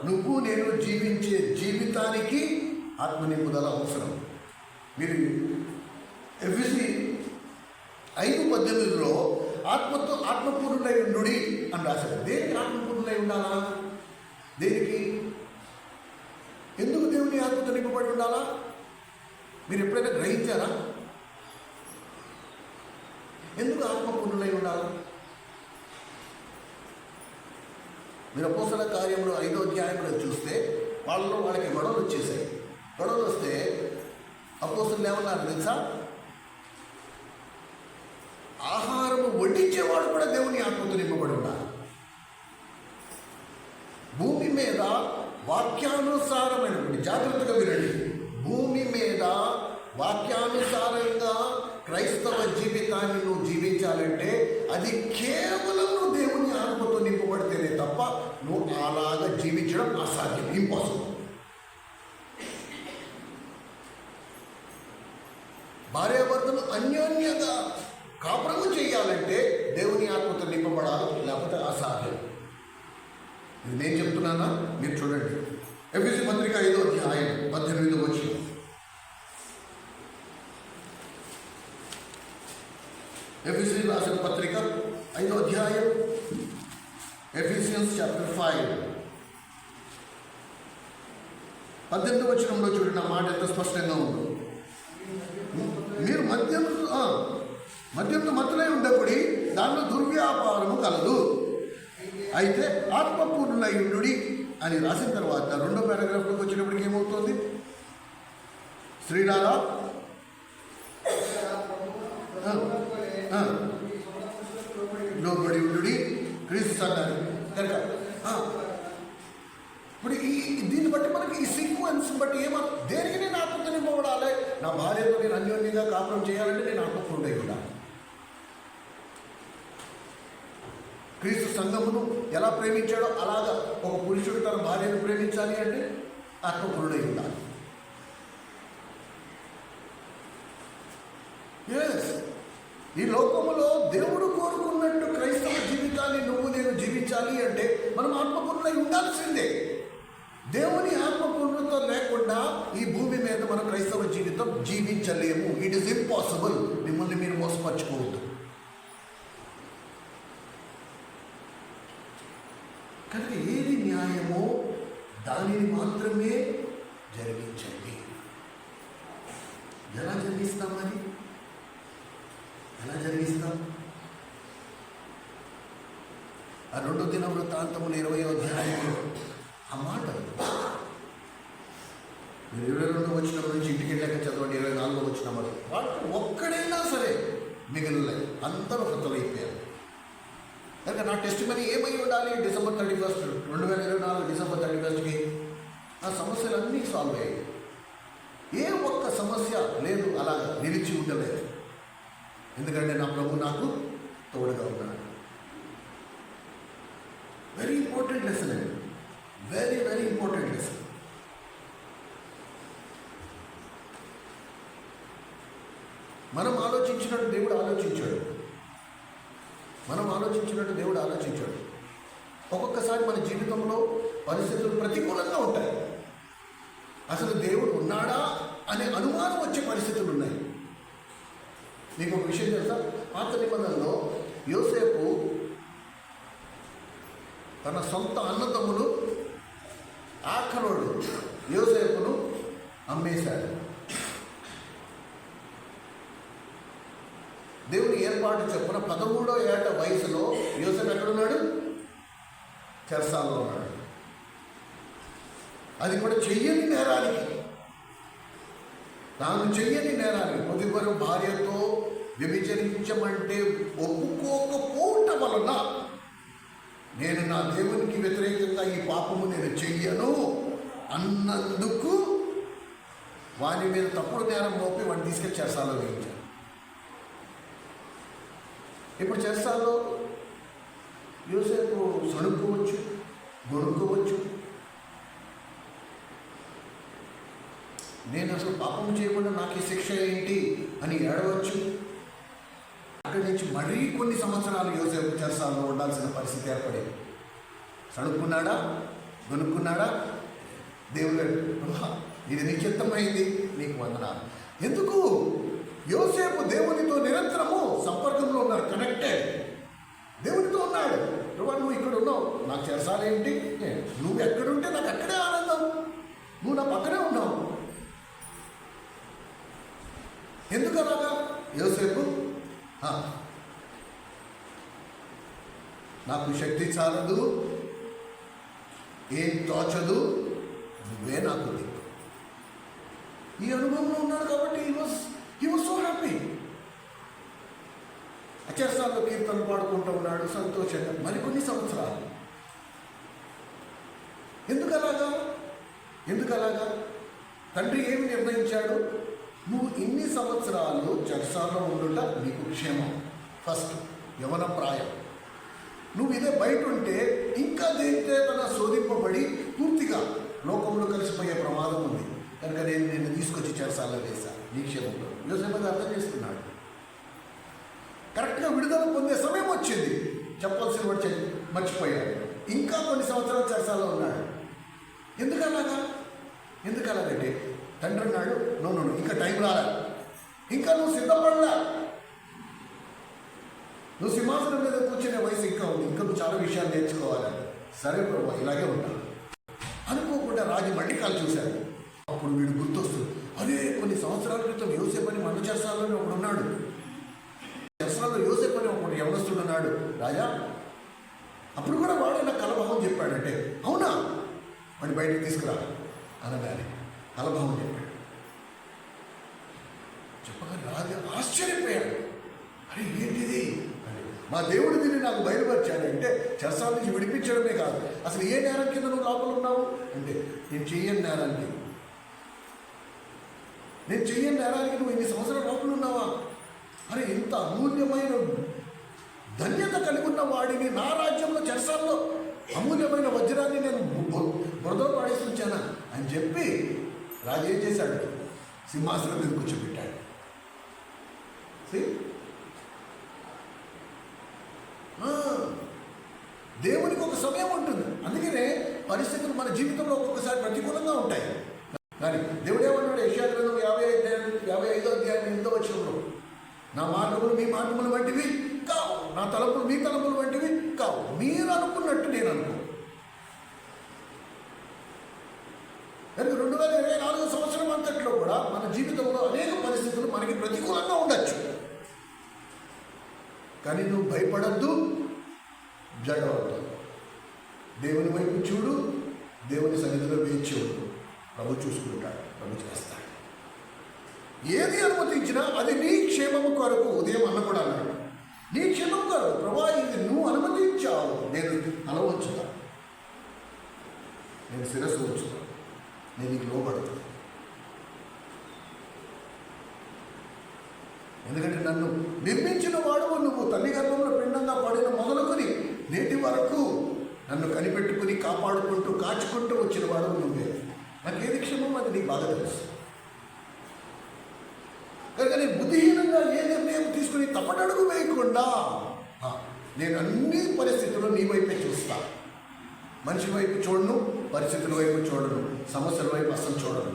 నువ్వు నేను జీవించే జీవితానికి ఆత్మ నింపుదల అవసరం. మీరు ఎఫెసీ 5:18 ఆత్మపూర్ణులై ఉండుడి అని రాశారు. దేనికి ఆత్మపూర్ణులై ఉండాలా? దేనికి? ఎందుకు దేవుని ఆత్మతో నింపబడి ఉండాలా? మీరు ఎప్పుడైనా గ్రహించారా? ఎందుకు ఆత్మపూర్ణులై ఉండాలా? మీరు అపోస్తల కార్యంలో 5వ అధ్యాయంలో చూస్తే వాళ్ళకి గొడవలు వచ్చేసాయి. గొడవలు వస్తే అపోస్తలులు ఏమన్నారు తెలుసా? ఆహారము వడ్డించేవాడు కూడా దేవుని ఆత్మతో నింపబడి ఉన్నారు. భూమి మీద వాక్యానుసారమైనటువంటి, జాగ్రత్తగా వినండి, భూమి మీద వాక్యానుసారంగా క్రైస్తవ జీవితాన్ని నువ్వు జీవించాలంటే అది కేవలం నువ్వు దేవుని ఆత్మతో నింపబడితేనే తప్ప నువ్వు అలాగా జీవించడం అసాధ్యం, ఇంపాసిబుల్. భార్యాభర్తలు అన్యోన్యంగా కాపురము చేయాలంటే దేవుని ఆత్మతో నింపబడాలి, లేకపోతే అసాధ్యం. ఇది నేను చెప్తున్నానా? మీరు చూడండి. ఎఫెసీ పత్రిక 5వ అధ్యాయం 18వ వచనం. ఎఫెసీ రాసిన పత్రిక 5వ అధ్యాయం, ఎఫెసియన్స్ చాప్టర్ 5 18వ వచనంలో చూడండి. ఆ మాట ఎంత స్పష్టంగా ఉందో. మీరు మద్యంలో మత్తులై ఉండకుడి, దానిలో దుర్వ్యాపారము కలదు, అయితే ఆత్మపూర్ణులై ఉండుడి అని రాసిన తర్వాత 2వ పారాగ్రాఫ్లోకి వచ్చినప్పటికి ఏమవుతుంది? స్త్రీలారా లోబడి ఉండుడి క్రీస్తు అన్నారు కనుక. ఇప్పుడు దీన్ని బట్టి మనకి ఈ సీక్వెన్స్ బట్టి దేనికి నేను ఆత్మతో నింపబడాలి? నా భార్యతో నేను అన్యోన్యంగా కాపురం చేయాలంటే నేను ఆత్మపూర్ణుడై ఉండాలి. క్రీస్తు సంఘమును ఎలా ప్రేమించాడో అలాగా ఒక పురుషుడు తన భార్యను ప్రేమించాలి అంటే ఆత్మపూర్ణుడై ఉండాలి. ఈ లోకములో దేవుడు కోరుకున్నట్టు క్రైస్తవ జీవితాన్ని నువ్వు నేను జీవించాలి అంటే మనం ఆత్మపూర్ణులై ఉండాల్సిందే. దేవుని ఆత్మపూర్ణత లేకుండా ఈ భూమి మీద మనం క్రైస్తవ జీవితం జీవించలేము. It is impossible. మిమ్మల్ని మీరు మోసపరచుకోవద్దు. కనుక ఏది న్యాయమో దానిని మాత్రమే జరిగించండి. ఎలా జరిగిస్తాం? మరి ఎలా జరిగిస్తాం? ఆ 2వ దినవృత్తాంతములు 20వ అధ్యాయంలో ఆ మాట మీరు 22వ వచనం నుంచి ఇంటికి వెళ్ళాక చదవండి. 24వ వచనం వరకు వాళ్ళు ఒక్కడైనా సరే మిగిలిన అందరూ హతులైపోయారు. కనుక నా టెస్ట్ మనీ ఏమై ఉండాలి? డిసెంబర్ 31, 2024 డిసెంబర్ 31కి ఆ సమస్యలన్నీ సాల్వ్ అయ్యాయి. ఏ ఒక్క సమస్య లేదు అలాగా నిలిచి ఉండలేదు. ఎందుకంటే నా ప్రభు నాకు తోడుగా ఉన్నాడు. వెరీ ఇంపార్టెంట్ లెసన్ అండి. Very very important lesson. మనం ఆలోచించినట్టు దేవుడు ఆలోచించాడు. ఒక్కొక్కసారి మన జీవితంలో పరిస్థితులు ప్రతికూలంగా ఉంటాయి. అసలు దేవుడు ఉన్నాడా అనే అనుమానం వచ్చే పరిస్థితులు ఉన్నాయి. మీకు ఒక విషయం తెలుసా? పాత నిబంధనలో యోసేపు తన సొంత అన్నదమ్ములు ఆఖరోడు యోసేపును అమ్మేశాడు. దేవుని ఏర్పాటు చొప్పున 13వ ఏట వయసులో యోసేపు ఎక్కడున్నాడు? చెరసాలలో ఉన్నాడు. అది కూడా చెయ్యని నేరానికి, తాను చెయ్యని నేరానికి పొతిఫరు భార్యతో వ్యభిచరించమంటే ఒప్పుకోకపోవటం వలన నేను నా దేవునికి వ్యతిరేకంగా ఈ పాపము నేను చెయ్యను అన్నందుకు వాని మీద తప్పుడు నేరం మోపి వాడిని తీసుకెళ్ళి చెరసాలలో వేయించాను. ఇప్పుడు చెరసాలలో యోసేపు సణుక్కోవచ్చు, గొనుక్కోవచ్చు. నేను అసలు పాపం చేయకుండా నాకు ఈ శిక్ష ఏంటి అని ఏడవచ్చు. అక్కడి నుంచి మరీ కొన్ని సంవత్సరాలు యోసేపు చెరసాలలో ఉండాల్సిన పరిస్థితి ఏర్పడేది. సణుక్కున్నాడా? కొనుక్కున్నాడా? దేవుడు ఇది నీ చిత్తమైంది, నీకు వందనాలు. ఎందుకు? యోసేపు దేవునితో నిరంతరము సంపర్కంలో ఉన్నారు, కనెక్టెడ్, దేవునితో ఉన్నాడు. నువ్వు ఇక్కడ ఉన్నావు, నాకు చేసాలేంటి? నువ్వు ఎక్కడుంటే నాకు అక్కడే ఆనందం, నువ్వు నా పక్కనే ఉన్నావు. ఎందుకు అలాగా? యోసేపు నాకు శక్తి చాలదు, ఏం తోచదు, నువ్వే నాకు దిక్కు. ఈ అనుభవంలో ఉన్నాడు కాబట్టి he was so happy. అచర్సాల్లో కీర్తనలు పాడుకుంటూ ఉన్నాడు సంతోషంగా మరికొన్ని సంవత్సరాలు. ఎందుకు అలాగా? తండ్రి ఏమి నిర్ణయించాడు? నువ్వు ఇన్ని సంవత్సరాలు చెరసాల్లో ఉండుట నీకు క్షేమం. ఫస్ట్ యవన ప్రాయం. నువ్వు ఇదే బయట ఉంటే ఇంకా దేనిచేతన శోధింపబడి పూర్తిగా లోకంలో కలిసిపోయే ప్రమాదం ఉంది. కనుక నేను నిన్ను తీసుకొచ్చి చెరసాల్లో వేశాను నీ క్షేమంలో. యోసేపు అర్థం చేసుకున్నాడు. కరెక్ట్గా విడుదల పొందే సమయం వచ్చింది, చెప్పాల్సిన వాడు మర్చిపోయాడు. ఇంకా కొన్ని సంవత్సరాలు చెరసాల్లో ఉన్నాడు. ఎందుకలాగంటే తండ్రి అన్నాడు, నువ్వు ఇంకా టైం రాలే, ఇంకా నువ్వు సిద్ధపడలా, నువ్వు సింహాసనం మీద కూర్చునే వయసు ఇంకా ఉంది, ఇంకా నువ్వు చాలా విషయాలు నేర్చుకోవాలని. సరే ప్రభు, ఇలాగే ఉంటాను అనుకోకుండా రాజు మళ్ళీ కాలు చూశాడు. అప్పుడు వీడు గుర్తొస్తుంది, అదే కొన్ని సంవత్సరాల క్రితం యోసేపు అని మన చెరసాల్లోనే ఒకడు ఉన్నాడు, చెరసాల్లో యోసేపు అని ఒకడు యవనస్తుడు ఉన్నాడు రాజా. అప్పుడు కూడా వాడు నాకు కలభావం చెప్పాడంటే, అవునా, వాడిని బయటకు తీసుకురా అనగానే కలభావం చెప్పాడు. చెప్పగానే రాజు ఆశ్చర్యపోయాడు. అరే ఏంటిది? మా దేవుడు దీన్ని నాకు బయలుపరిచాడంటే చెరసాల నుంచి విడిపించడమే కాదు, అసలు ఏ నేరం కింద నువ్వు లోపల ఉన్నావు అంటే, నేను చెయ్యని నేరానికి నువ్వు ఇన్ని సంవత్సరాల లోపల ఉన్నావా? అరే ఇంత అమూల్యమైన ధన్యత కలిగి ఉన్న వాడిని నా రాజ్యంలో చెరసాల్లో అమూల్యమైన వజ్రాన్ని నేను బురదలో పాడేసి ఉంచానా అని చెప్పి రాజు ఏం చేశాడు? సింహాసనం మీద కూర్చోబెట్టాడు. దేవునికి ఒక సమయం ఉంటుంది. అందుకనే పరిస్థితులు మన జీవితంలో ఒక్కొక్కసారి ప్రతికూలంగా ఉంటాయి. కానీ దేవుడు ఏమన్నాడు? యెషయా గ్రంథం 55వ అధ్యాయం 8వ వచనంలో, నా మార్గములు మీ మార్గములు వంటివి కావు, నా తలంపులు మీ తలంపులు వంటివి కావు, మీరు అనుకున్నట్టు నేను అనుకో. 2024 సంవత్సరం అంతట్లో కూడా మన జీవితంలో అనేక పరిస్థితులు మనకి ప్రతికూలంగా ఉండొచ్చు. కానీ నువ్వు భయపడద్దు, జడవద్దు, దేవుని వైపు చూడు, దేవుని సన్నిధిలో వేచి ఉండు. ప్రభు చూసుకుంటాడు, ప్రభు చేస్తాడు. ఏది అనుమతించినా అది నీ క్షేమము కొరకు. ఉదయం అన్న కూడా అన్నాడు, నీ క్షేమం కొరకు ప్రభా, ఇది నువ్వు అనుమతించావు, నేను తల వంచుతా, నేను శిరస్సు వంచుతా, నేను నీకు లోబడతాను. ఎందుకంటే నన్ను నిర్మించిన వాడు నువ్వు, తల్లి గర్భంలో పిండంగా పడిన మొదలుకొని నేటి వరకు నన్ను కనిపెట్టుకుని కాపాడుకుంటూ కాచుకుంటూ వచ్చిన వాడు నువ్వే. నాకు ఏది క్షేమం అది నీకు బాగా తెలుసు. కనుక నేను బుద్ధిహీనంగా ఏ నిర్ణయం తీసుకుని తప్పటడుగు వేయకుండా నేను అన్ని పరిస్థితుల్లో నీ వైపే చూస్తా. మనిషి వైపు చూడను, పరిస్థితుల వైపు చూడను, సమస్యల వైపు అసలు చూడను,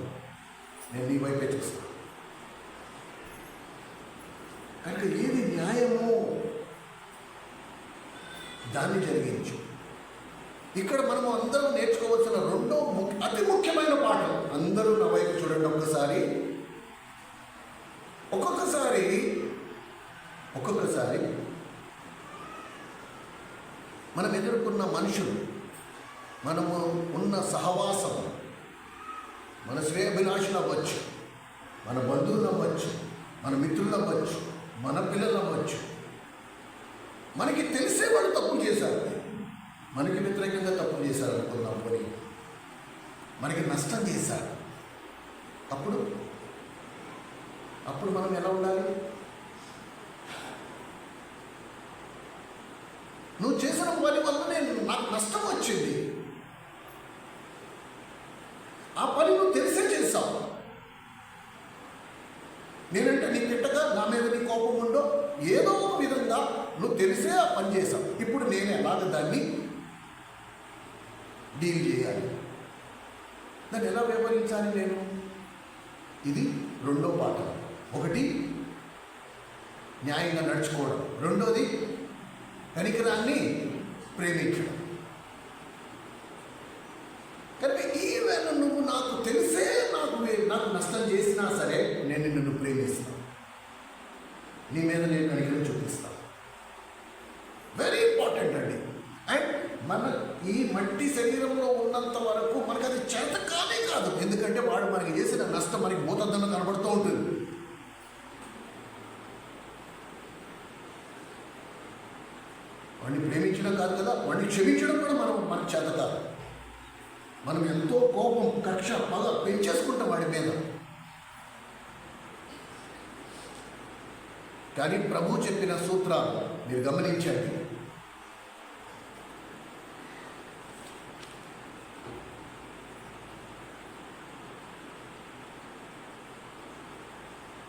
నేను నీ వైపే చూస్తాను. కనుక ఏది న్యాయమో దాన్ని జరిగించు. ఇక్కడ మనము అందరం నేర్చుకోవాల్సిన రెండో అతి ముఖ్యమైన పాఠం, అందరూ నా వైపు చూడండి ఒక్కసారి. ఒక్కొక్కసారి మనం ఎదుర్కొన్న మనుషులు, మనము ఉన్న సహవాసం, మన శ్రేయభిలాషులు అవ్వచ్చు, మన బంధువులు అవ్వచ్చు, మన మిత్రులు అవ్వచ్చు, మన పిల్లలు అవ్వచ్చు. మనకి తెలిసే వాళ్ళు తప్పు చేశారు, మనకి వ్యతిరేకంగా తప్పు చేశారు అనుకుందాం, పోనీ మనకి నష్టం చేశారు. అప్పుడు మనం ఎలా ఉండాలి? నువ్వు చేసిన పని వల్ల నాకు నష్టం వచ్చింది, ఆ పని నువ్వు తెలిసే చేశావు. నేనంటే నీ తిట్టగా నా మీద నీ కోపం ఉండో ఏదో ఒక విధంగా నువ్వు తెలిసే ఆ పని చేశావు. ఇప్పుడు నేను ఎలాగ డీల్ చేయాలి. దాన్ని ఎలా వ్యవహరించాలి నేను? ఇది రెండో పాఠం. ఒకటి న్యాయంగా నడుచుకోవడం, రెండోది కనికరాన్ని ప్రేమించడం. కనుక ఈవేళ నువ్వు నాకు తెలిసే నాకు నష్టం చేసినా సరే నేను నిన్ను ప్రేమిస్తాను, నీ మీద నేను కనికరం చూపిస్తాను. వెరీ ఇంపార్టెంట్ అండి. అండ్ మన ఈ మట్టి శరీరంలో ఉన్నంత వరకు మనకు అది చేత కానే కాదు. ఎందుకంటే వాడు మనకి చేసిన నష్టం మనకి భూతద్దన కనబడుతూ ఉంటుంది. వాడిని ప్రేమించడం కాదు కదా, వాడిని క్షమించడం కూడా మనకు చేత కాదు. మనం ఎంతో కోపం, కక్ష, పగ పెంచేసుకుంటాం వాడి మీద. కానీ ప్రభు చెప్పిన సూత్రాలు మీరు గమనించండి.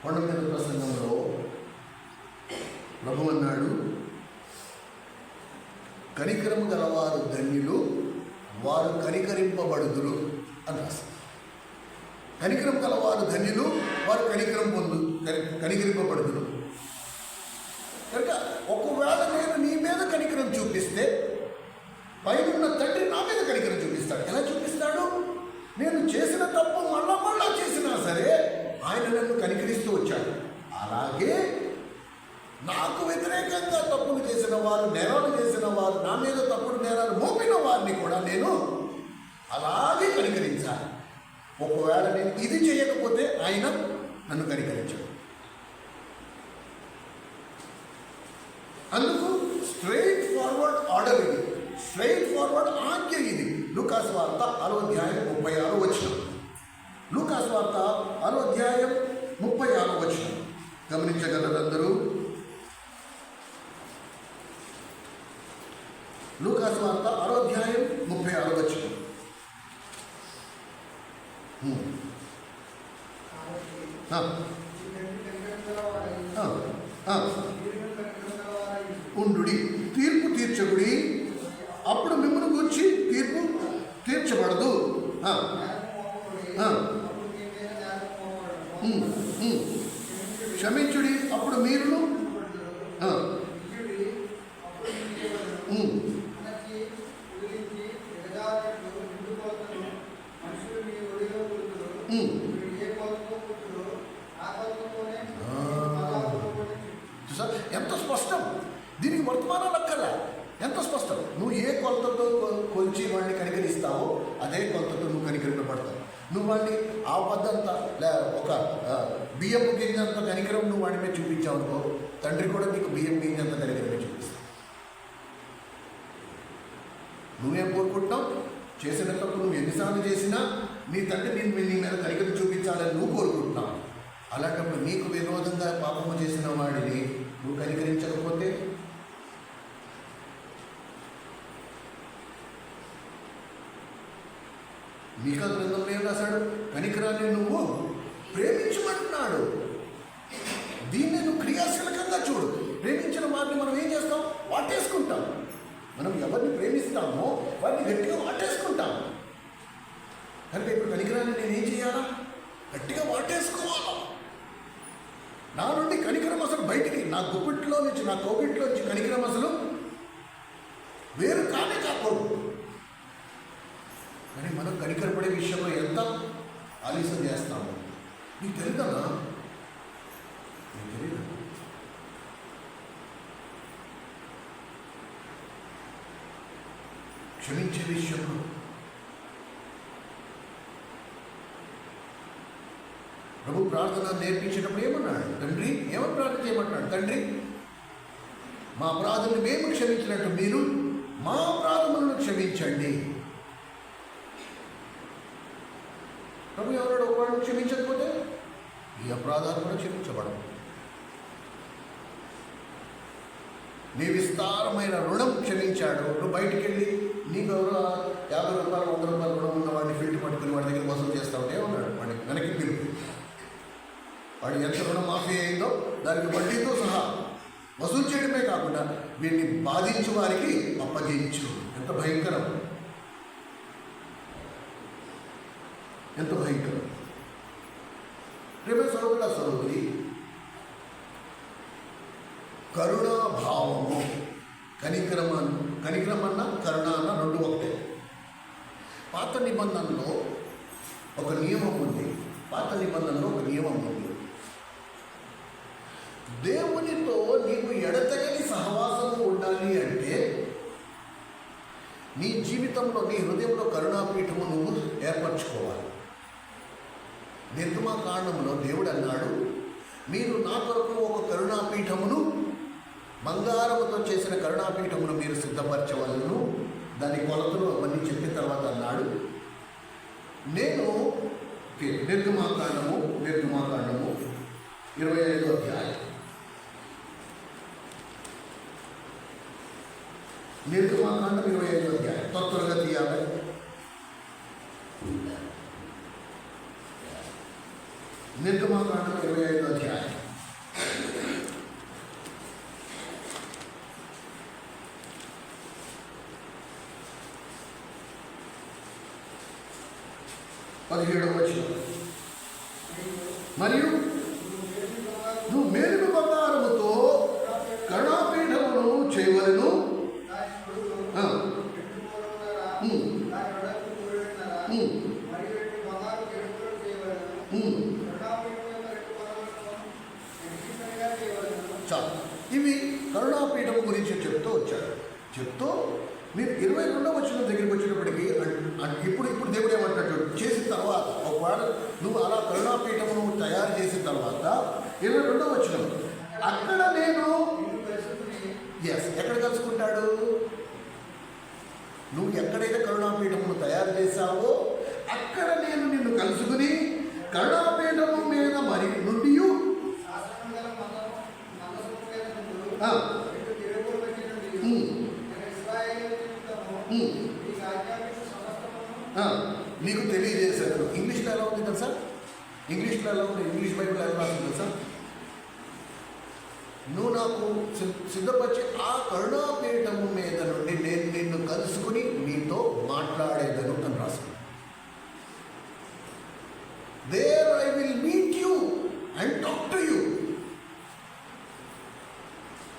కొండ మీద ప్రసంగంలో ప్రభు అన్నాడు, కనికరము గలవారు ధన్యులు, వారు కనికరింపబడుదురు అని రాశారు. కనికరం గలవారు ధన్యులు, వారు కనికరింపబడుదురు. కనుక ఒకవేళ నేను నీ మీద కనికరం చూపిస్తే పైనున్న తండ్రి నా మీద కనికరం చూపిస్తాడు. ఎలా చూపిస్తాడు? నేను చేసిన తప్పు మళ్ళా చేసినా సరే ఆయన నన్ను కనికరిస్తూ వచ్చాడు. అలాగే నాకు వ్యతిరేకంగా తప్పులు చేసిన వారు, నేరాలు చేసిన వారు, నా మీద తప్పుడు నేరాలు మోపిన వారిని కూడా నేను అలాగే కనికరించాలి. ఒకవేళ నేను ఇది చేయకపోతే ఆయన నన్ను కనికరించాడు. అందుకు స్ట్రైట్ ఫార్వర్డ్ ఆర్డర్ ఇది, స్ట్రైట్ ఫార్వర్డ్ ఆజ్ఞ ఇది. లూకాసు వార్త 6:36 లూకాసు వార్త 6:36 గమనించగలరందరూ. లూకాసు వార్త 6:36 ఉండుడి, తీర్పు తీర్చకుడి, అప్పుడు మిమ్మల్ని గురించి తీర్పు తీర్చబడదు. క్షమించుడి, అప్పుడు మీరును ఎంత స్పష్టం. దీనికి వర్తమానాలు అక్కర్లా, ఎంత స్పష్టం. నువ్వు ఏ కొలతతో కొలిచి వాడిని కనికరిస్తావో అదే కొలతతో నువ్వు కనికరింపబడతావు. నువ్వు వాడిని ఆ పద్ధంతా ఒక బియ్యం గింజంత కనికరం నువ్వు వాడి మీద చూపించావు అనుకో, తండ్రి కూడా నీకు బియ్యం గింజంత కనికరమే చూపిస్తావు. నువ్వేం కోరుకుంటున్నావు? చేసిన తప్పు నువ్వు ఎన్నిసార్లు చేసినా నీ తండ్రి నీ మీద కనికరం చూపించాలని నువ్వు కోరుకుంటున్నావు. అలాంటప్పుడు నీకు విరోధంగా పాపము చేసిన వాడిని నువ్వు కనికరించకపోతే మీకా గ్రంథంలో ఏం రాశాడు? కనికరాన్ని నువ్వు ప్రేమించమంటున్నాడు. దీన్ని నువ్వు క్రియాశీలకంగా చూడు. ప్రేమించిన వారిని మనం ఏం చేస్తాం? వాటేసుకుంటాం. మనం ఎవరిని ప్రేమిస్తామో వారిని గట్టిగా వాటేసుకుంటాం. కనుక ఇప్పుడు కనికరాన్ని నేనేం చేయాలా? గట్టిగా వాటేసుకోవాలా. నా నుండి కనికరం అసలు బయటికి, నా గుప్పిట్లో నుంచి, నా కోగిట్లో నుంచి కనికరం అసలు వేరు కానే కాకూడదు. కానీ మనం కనికరపడే విషయంలో ఎంత ఆలస్యం చేస్తాము. నీకు తెలియదన్నా? నీకు తెలియదు. క్షమించే విషయంలో ప్రభు ప్రార్థన నేర్పించేటప్పుడు ఏమన్నాడు? తండ్రి, ఏమని ప్రార్థన చేయమంటున్నాడు? తండ్రి, మా అపరాధులను మేము క్షమించినట్టు మీరు మా అపరాధములను క్షమించండి. ప్రభు ఎవరు ఒకవాడు క్షమించకపోతే ఈ అపరాధాలు కూడా క్షమించబడవు. నీ విస్తారమైన రుణం క్షమించాడు. నువ్వు బయటికి వెళ్ళి నీకు ఎవరు 50 రూపాయలు 100 రూపాయలు రుణం ఉన్న వాడిని ఫిల్ట్ పట్టుకుని వాడి దగ్గర వసూలు చేస్తా ఉంటే ఏమన్నాడు? వాడిని వెనక్కి పిలుపు. వాడు ఎంత రుణం మాఫీ అయిందో దానికి వడ్డీతో సహా వసూలు చేయడమే కాకుండా వీడిని బాధించు వారికి అప్పగించు. ఎంత భయంకరం. ఎంత భయంకరం. ప్రేమ సహోదరుల సహోదరి, కరుణాభావము, కనికరమన్నా కరుణ అన్న రెండు ఒకటే. పాత నిబంధనలో ఒక నియమం ఉంది. దేవునితో నీకు ఎడతెగని సహవాసము ఉండాలి అంటే నీ జీవితంలో, నీ హృదయంలో కరుణాపీఠము నువ్వు ఏర్పరచుకోవాలి. నిర్గమకాండంలో దేవుడు అన్నాడు, మీరు నా కొరకు ఒక కరుణాపీఠమును, బంగారముతో చేసిన కరుణాపీఠమును మీరు సిద్ధపరచవలను. దాని కొలతలు అవన్నీ చెప్పిన తర్వాత అన్నాడు, నేను నిర్గమకాండము 25వ అధ్యాయం, నిర్గమకాండం 25వ అధ్యాయం. త్వరగా తీయాలి. నిర్గమకాండం 25వ అధ్యాయం. మరియు నువ్వు మేలుగు బంగారముతో కరుణాపీఠమును చేయవలెను. చాలు. ఇవి కరుణాపీఠం గురించి చెప్తూ వచ్చాడు. మీరు 22వ వచనం దగ్గరికి వచ్చినప్పటికీ ఇప్పుడు దేవుడు ఏమంటాడు, చేసిన తర్వాత ఒకవేళ నువ్వు అలా కరుణాపీఠమును తయారు చేసిన తర్వాత 22వ వచనం, అక్కడ నేను ఎక్కడ కలుసుకుంటాడు? నువ్వు ఎక్కడైతే కరుణాపీఠమును తయారు చేశావో అక్కడ నేను నిన్ను కలుసుకుని కరుణాపీఠము మీద మరి నుండి నీకు తెలియజేశాను. ఇంగ్లీష్లో ఎలా ఉంది తెలుసా? ఇంగ్లీష్ బైబిల్ ఎలా రాస్తుంది తెలుసా? నువ్వు నాకు సిద్ధపరిచి ఆ కరుణాపీఠము మీద నుండి నేను నిన్ను కలుసుకుని నీతో మాట్లాడేదను అని రాశాను. There I will meet you and talk to you.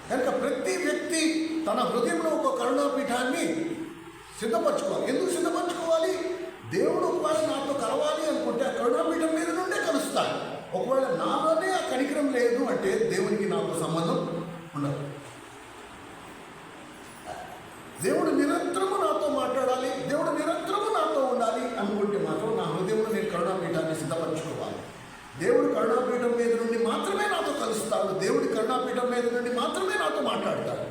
కనుక ప్రతి వ్యక్తి తన హృదయంలో ఒక కరుణాపీఠాన్ని సిద్ధపరచుకోవాలి. ఎందుకు సిద్ధపరచుకోవాలి? దేవుడు ఒకవేళ నాతో కలవాలి అనుకుంటే ఆ కరుణాపీఠం మీద నుండే కలుస్తాడు. ఒకవేళ నాలోనే ఆ కనికరం లేదు అంటే దేవునికి నాకు సంబంధం ఉండదు. దేవుడు నిరంతరము నాతో మాట్లాడాలి, దేవుడు నిరంతరము నాతో ఉండాలి అనుకుంటే మాత్రం నా హృదయంలో నేను కరుణాపీఠాన్ని సిద్ధపరచుకోవాలి. దేవుడు కరుణాపీఠం మీద నుండి మాత్రమే నాతో కలుస్తాడు. దేవుడి కరుణాపీఠం మీద నుండి మాత్రమే నాతో మాట్లాడతాడు.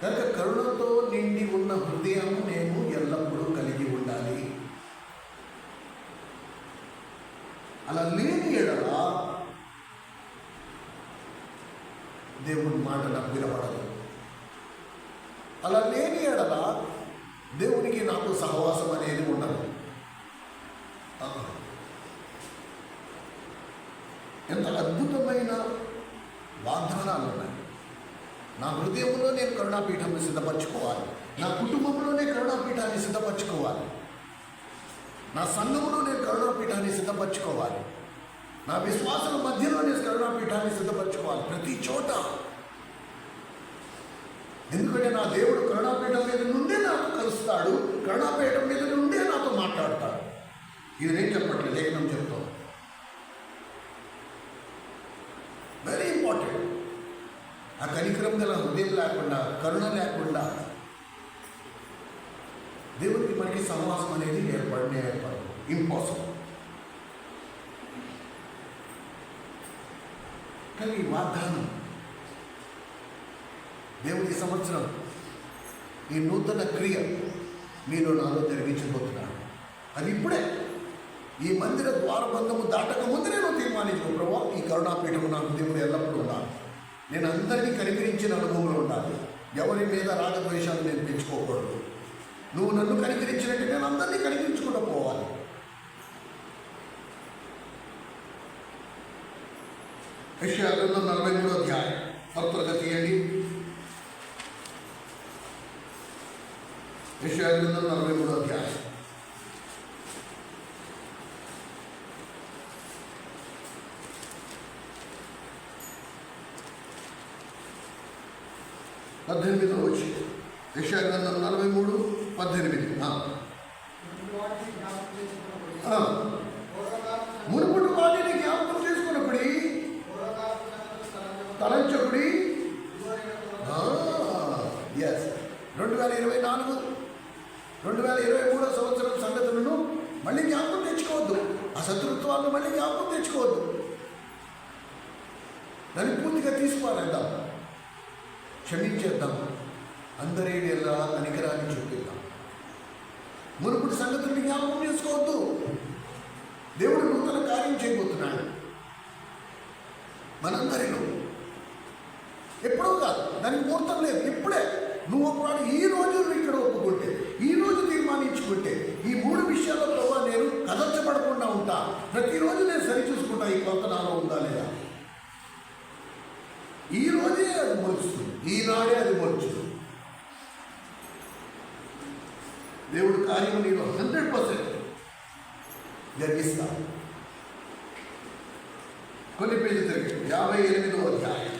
కనుక కరుణతో నిండి ఉన్న హృదయం నేను ఎల్లప్పుడూ కలిగి ఉండాలి. అలా లేని ఎడల దేవుని మాట నాకు వినపడదు. అలా లేని ఎడల దేవునికి నాకు సహవాసం అనేది ఉండదు. ఎంత అద్భుతమైన వాగ్దానాలు ఉన్నాయి. నా హృదయంలో నేను కరుణాపీఠాన్ని సిద్ధపరచుకోవాలి. నా కుటుంబంలోనే కరుణాపీఠాన్ని సిద్ధపరచుకోవాలి. నా సంఘంలో నేను కరుణాపీఠాన్ని సిద్ధపరచుకోవాలి. నా విశ్వాసాల మధ్యలో నేను కరుణాపీఠాన్ని సిద్ధపరచుకోవాలి. ప్రతి చోట. ఎందుకంటే నా దేవుడు కరుణాపీఠం మీద నుండే నాకు కలుస్తాడు. కరుణాపీఠం మీద నుండే నాతో మాట్లాడతాడు. ఇది నేను చెప్పట్లేదు, లేఖనం చెప్తాను. Very important. ఆ కనికరం గల హృదయం లేకుండా, కరుణ లేకుండా దేవుడికి మనకి సహవాసం అనేది ఏర్పడదు. ఇంపాసిబుల్. కానీ ఈ వాగ్దానం దేవుడి సంవత్సరం ఈ నూతన క్రియ మీలో నాలో జరిగించబోతున్నాడు. అది ఇప్పుడే ఈ మందిర ద్వారబంధము దాటక ముందు నేను తీర్మానించిన ప్రభావ ఈ కరుణాపీఠము నాకు దేవుడు ఎల్లప్పుడూ ఉండాలి. నేను అందరినీ కనికరించిన అనుభవంలో ఉండాలి. ఎవరి మీద రాగద్వేషాలు నేను పెంచుకోకూడదు. నువ్వు నన్ను కనికరించినట్టు నేను అందరినీ కనికరించుకుంటూ పోవాలి. యెషయా గ్రంథం 43వ అధ్యాయం. త్వరగా తీయండి. యెషయా గ్రంథం 43వ అధ్యాయం. 18 వచ్చి యెషయా గ్రంథం 43:18. మునుపటి వాటిని జ్ఞాపకం చేసుకున్నప్పుడు తలంచకుడి. 2024 2023 సంవత్సరం సంగతులను మళ్ళీ జ్ఞాపకం తెచ్చుకోవద్దు. ఆ శత్రుత్వాలను మళ్ళీ జ్ఞాపకం తెచ్చుకోవద్దు. దాన్ని పూర్తిగా తీసుకోవాలేద్దాం, క్షమించేద్దాం, అందరి ఎలా కనికరాన్ని చూపిద్దాం. మునుపటి సంగతుల్ని జ్ఞాపకం చేసుకోవద్దు. దేవుడు నూతన కార్యం చేయబోతున్నాడు మనందరిలో. ఎప్పుడో కాదు, దానికి ముహూర్తం లేదు, ఇప్పుడే. నువ్వు ఒకవాడు ఈ రోజు ఇక్కడ ఒప్పుకుంటే, ఈ రోజు తీర్మానించుకుంటే, ఈ 3 విషయాల్లో ప్రభావ నేను కదర్చబడకుండా ఉంటా, ప్రతిరోజు నేను సరి చూసుకుంటా ఈ కొత్త నాలో ఉందా లేదా. ఈ రోజే అది మొలుస్తుంది, ఈనాడే అది మొలుస్తుంది. దేవుడు కార్యం నేను 100% జరిగిస్తా. కొన్ని పేజీలు తిరిగి 58వ అధ్యాయం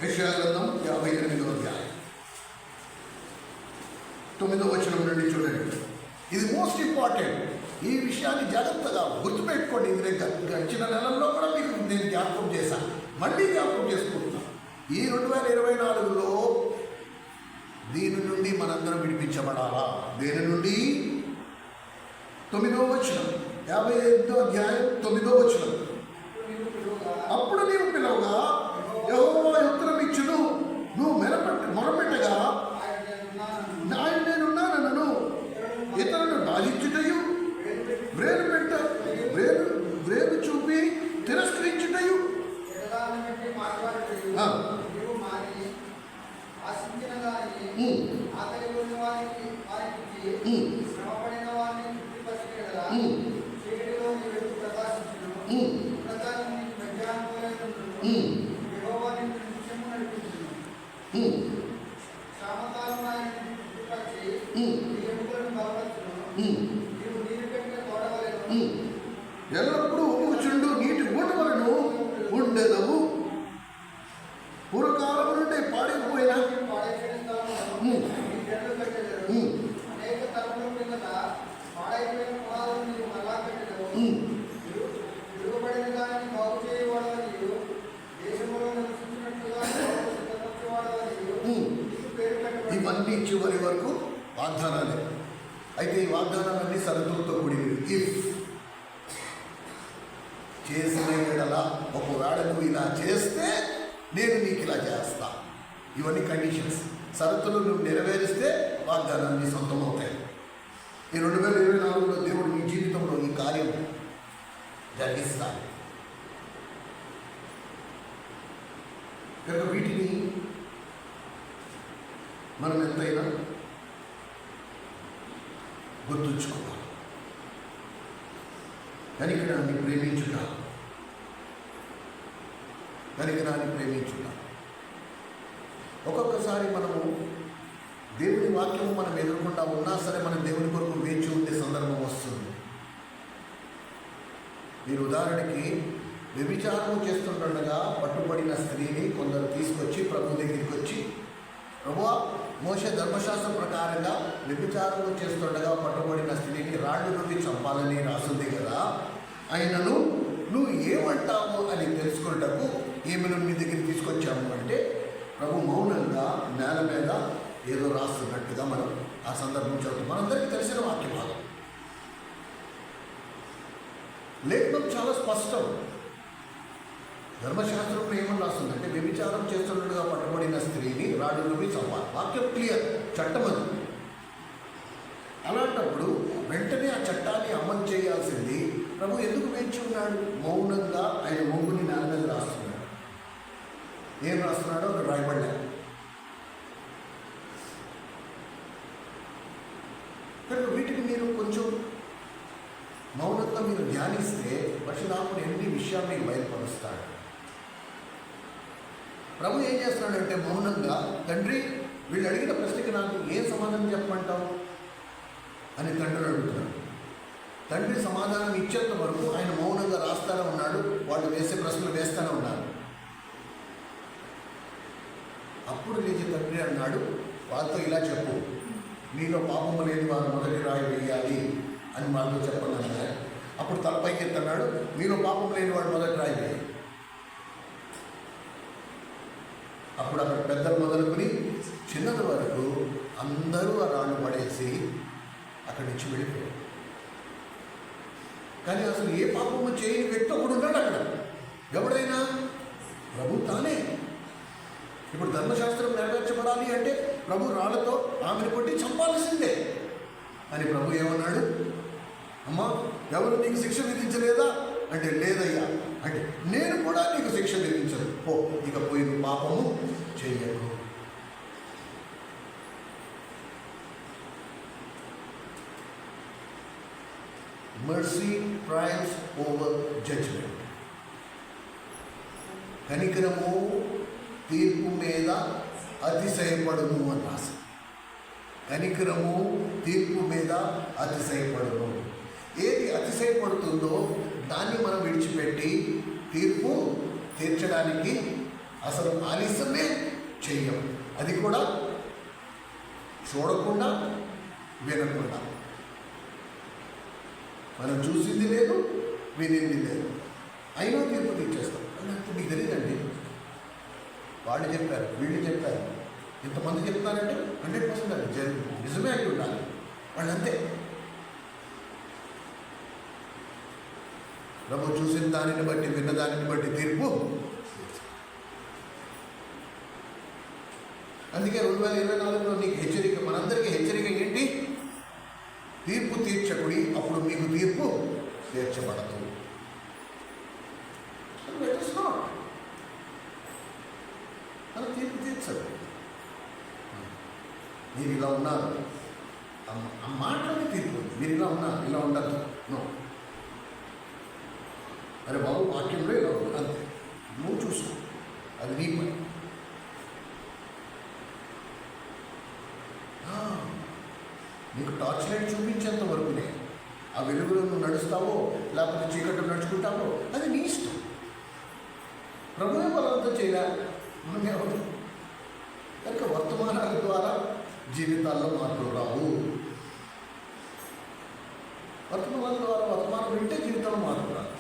యెషయా గ్రంథం 58వ అధ్యాయం 9వ వచనం నుండి చూడండి. ఇది మోస్ట్ ఇంపార్టెంట్. ఈ విషయాన్ని జాగ్రత్తగా గుర్తుపెట్టుకోండి. ఇది గడిచిన నెలల్లో కూడా మీకు నేను జ్ఞాపకం చేశాను, మళ్ళీ జ్ఞాపకం చేసుకుంటున్నాను. ఈ 2024లో దీని నుండి మనందరం విడిపించబడాలా. దేని నుండి? 9వ వచనం 58వ అధ్యాయం 9వ వచనం. అప్పుడు నీవు పిలవగా యెహోవా ఉత్తరం ఇచ్చును, నువ్వు మొరపెట్టగా ఆయన నేనున్నానను. ఇతరులను బాధించుటయు, వ్రేలు చూపి తిరస్కరించుటయు, ఎల్లప్పుడూ కూర్చుండు నీటి ఊటవలను ఉండెదవు. పూర్వకాలం నుండి పాడిపోయిన ఇవన్నీ చివరి వరకు వాగ్దానాలే. అయితే ఈ వాగ్దానాలన్నీ షరతులతో కూడినవి. ఇఫ్ చేసిన ఎడల, ఒకవేళ నువ్వు ఇలా చేస్తే నేను నీకు ఇలా చేస్తా. ఇవన్నీ కండిషన్స్. షరతులు నువ్వు నెరవేరిస్తే వాగ్దానాన్ని సొంతం అవుతాయి. ఈ 2024లో దేవుడు మీ జీవితంలో ఈ కార్యం జరిగిస్తాడు. కనుక వీటిని మనం ఎంతైనా గుర్తుంచుకోవాలి. కనికరాన్ని ప్రేమించుట. ఒక్కొక్కసారి మనము దేవుని వాక్యము మనం ఎదుర్కొంటా ఉన్నా సరే మనం దేవుని కొరకు వేచి ఉండే సందర్భం వస్తుంది. మీరు ఉదాహరణకి వ్యభిచారము చేస్తుండగా పట్టుబడిన స్త్రీని కొందరు తీసుకొచ్చి ప్రభు దగ్గరికి వచ్చి, ప్రభువా, మోషే ధర్మశాస్త్రం ప్రకారంగా వ్యభిచారము చేస్తుండగా పట్టుబడిన స్త్రీని రాళ్ళు నుండి చంపాలని రాసుంది కదా, ఆయనను నువ్వు ఏమంటావు అని తెలుసుకున్నటకు ఈమెను మీ దగ్గరికి తీసుకొచ్చాము అంటే ప్రభు మౌనంగా నేల మీద ఏదో రాస్తున్నట్టుగా మనం ఆ సందర్భం చదువుతాం. మనందరికీ తెలిసిన వాక్య భాగం. లేఖనం చాలా స్పష్టం. ధర్మశాస్త్రంలో ఏమని రాస్తుందంటే వ్యభిచారం చేస్తుండగా పట్టుబడిన స్త్రీని రాళ్ళు నుండి చంపాలి. వాక్యం క్లియర్, చట్టం అది. అలాంటప్పుడు వెంటనే ఆ చట్టాన్ని అమలు చేయాల్సింది ప్రభు ఎందుకు వేచి ఉన్నాడు? మౌనంగా ఆయన మొంగుని నేల మీద రాస్తున్నాడు. ఏం రాస్తున్నాడో అక్కడ రాయబడ్డా. కనుక వీటిని మీరు కొంచెం మౌనంగా మీరు ధ్యానిస్తే పరిశుద్ధాత్ముడు ఎన్ని విషయాలు మీకు బయలుపరుస్తాడు. ప్రభు ఏం చేస్తున్నాడంటే మౌనంగా, తండ్రి వీళ్ళు అడిగిన ప్రశ్నకి నాకు ఏం సమాధానం చెప్పమంటావు అని తండ్రిని అడుగుతున్నాడు. తండ్రి సమాధానం ఇచ్చేంత వరకు ఆయన మౌనంగా రాస్తానే ఉన్నాడు. వాళ్ళు వేసే ప్రశ్నలు వేస్తూనే ఉన్నారు. అప్పుడు లేచి తండ్రి అన్నాడు, వాళ్ళతో ఇలా చెప్పు, నీలో పాపము లేని వారు మొదటి రాయి వేయాలి అని వాళ్ళతో చెప్పను. అప్పుడు తలపైకి ఎత్తన్నాడు, నీలో పాపం లేని వాడు మొదటి రాయి వేయాలి. అప్పుడు అక్కడ పెద్దలు మొదలుకొని చిన్నది వరకు అందరూ ఆ రాళ్ళు పడేసి అక్కడి నుంచి వెళ్ళిపోయారు. కానీ అసలు ఏ పాపము చేయని వ్యక్తి ఒకడు ఉన్నాడు అక్కడ. ఎవడైనా? ప్రభు తానే. ఇప్పుడు ధర్మశాస్త్రం నెరవేర్చబడాలి అంటే ప్రభు రాళ్లతో ఆమెను కొట్టి చంపాల్సిందే. అని ప్రభు ఏమన్నాడు? అమ్మా, ఎవరు నీకు శిక్ష విధించలేదా అంటే లేదయ్యా. అంటే నేను కూడా నీకు శిక్ష విధించను, పో, ఇక పోయి నువ్వు పాపము చెయ్యను. Mercy triumphs over judgment. కనికరము తీర్పు మీద అతిశయపడును అని రాసి. కనికరము తీర్పు మీద అతిశయపడును. ఏది అతిశయపడుతుందో దాన్ని మనం విడిచిపెట్టి తీర్పు తీర్చడానికి అసలు ఆలస్యమే చెయ్యం. అది కూడా చూడకుండా వినకుండా. మనం చూసింది లేదు, వినింది లేదు, అయినా తీర్పు తీర్చేస్తాం. అంటే మీకు తెలియదండి, వాళ్ళు చెప్పారు, వీళ్ళు చెప్పారు, ఇంతమంది చెప్తారంటే 100% అది నిజమే అయి ఉండాలి. వాళ్ళు అంతే. ప్రభు చూసిన దానిని బట్టి, విన్న దానిని బట్టి తీర్పు. అందుకే 2024లో నీకు హెచ్చరిక, మనందరికీ హెచ్చరిక ఏంటి? తీర్పు తీర్చకుడి, అప్పుడు మీకు తీర్పు తీర్చబడదు. మన తీర్పు తీర్చదు. మీరు ఇలా ఉన్నారు, ఆ మాటలోనే తీర్పు. మీరు ఇలా ఉన్నారు, ఇలా ఉండదు. నో, అరే బాబు, వాక్యంలో ఇలా ఉంది అంతే, నువ్వు చూసుకో, అది నీ పని. నీకు టార్చ్ లైట్ చూపించేంత వరకునే ఆ వెలుగులో నువ్వు నడుస్తావో లేకపోతే చీకట్లో నడుచుకుంటావో అది నీ ఇష్టం. ప్రభువే బలవంతం చేయలే, మనం ఎవరు? కనుక వర్తమానాల ద్వారా జీవితాల్లో మార్పులు రావు. వర్తమానాల ద్వారా వర్తమానం వింటే జీవితంలో మార్పు రాదు.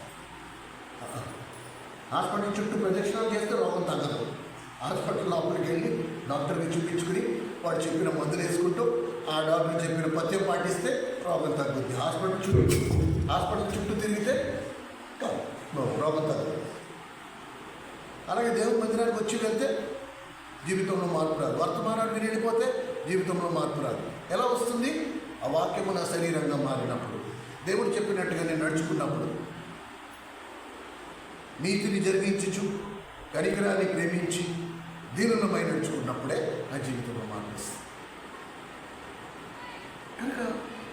హాస్పిటల్ చుట్టూ ప్రదక్షిణాలు చేస్తే రోగం తగ్గదు. హాస్పిటల్ లోపలికి వెళ్ళి డాక్టర్కి చూపించుకుని వాడు చెప్పిన మందులు వేసుకుంటూ ఆ డాక్టర్ చెప్పిన పథ్యం పాటిస్తే రోగం తగ్గుద్ది. హాస్పిటల్ చుట్టూ తిరిగితే రోగం తగ్గదు. అలాగే దేవుని మందిరానికి వచ్చి వెళ్తే జీవితంలో మార్పు రాదు. వర్తమానాన్ని వెళ్ళిపోతే జీవితంలో మార్పు రాదు. ఎలా వస్తుంది? ఆ వాక్యము నా శరీరంగా మారినప్పుడు, దేవుడు చెప్పినట్టుగా నేను నడుచుకున్నప్పుడు, నీతిని జరిగించు, కనికరాన్ని ప్రేమించి దీనులమై నడుచుకున్నప్పుడే నా జీవితంలో మార్పు వస్తుంది. కనుక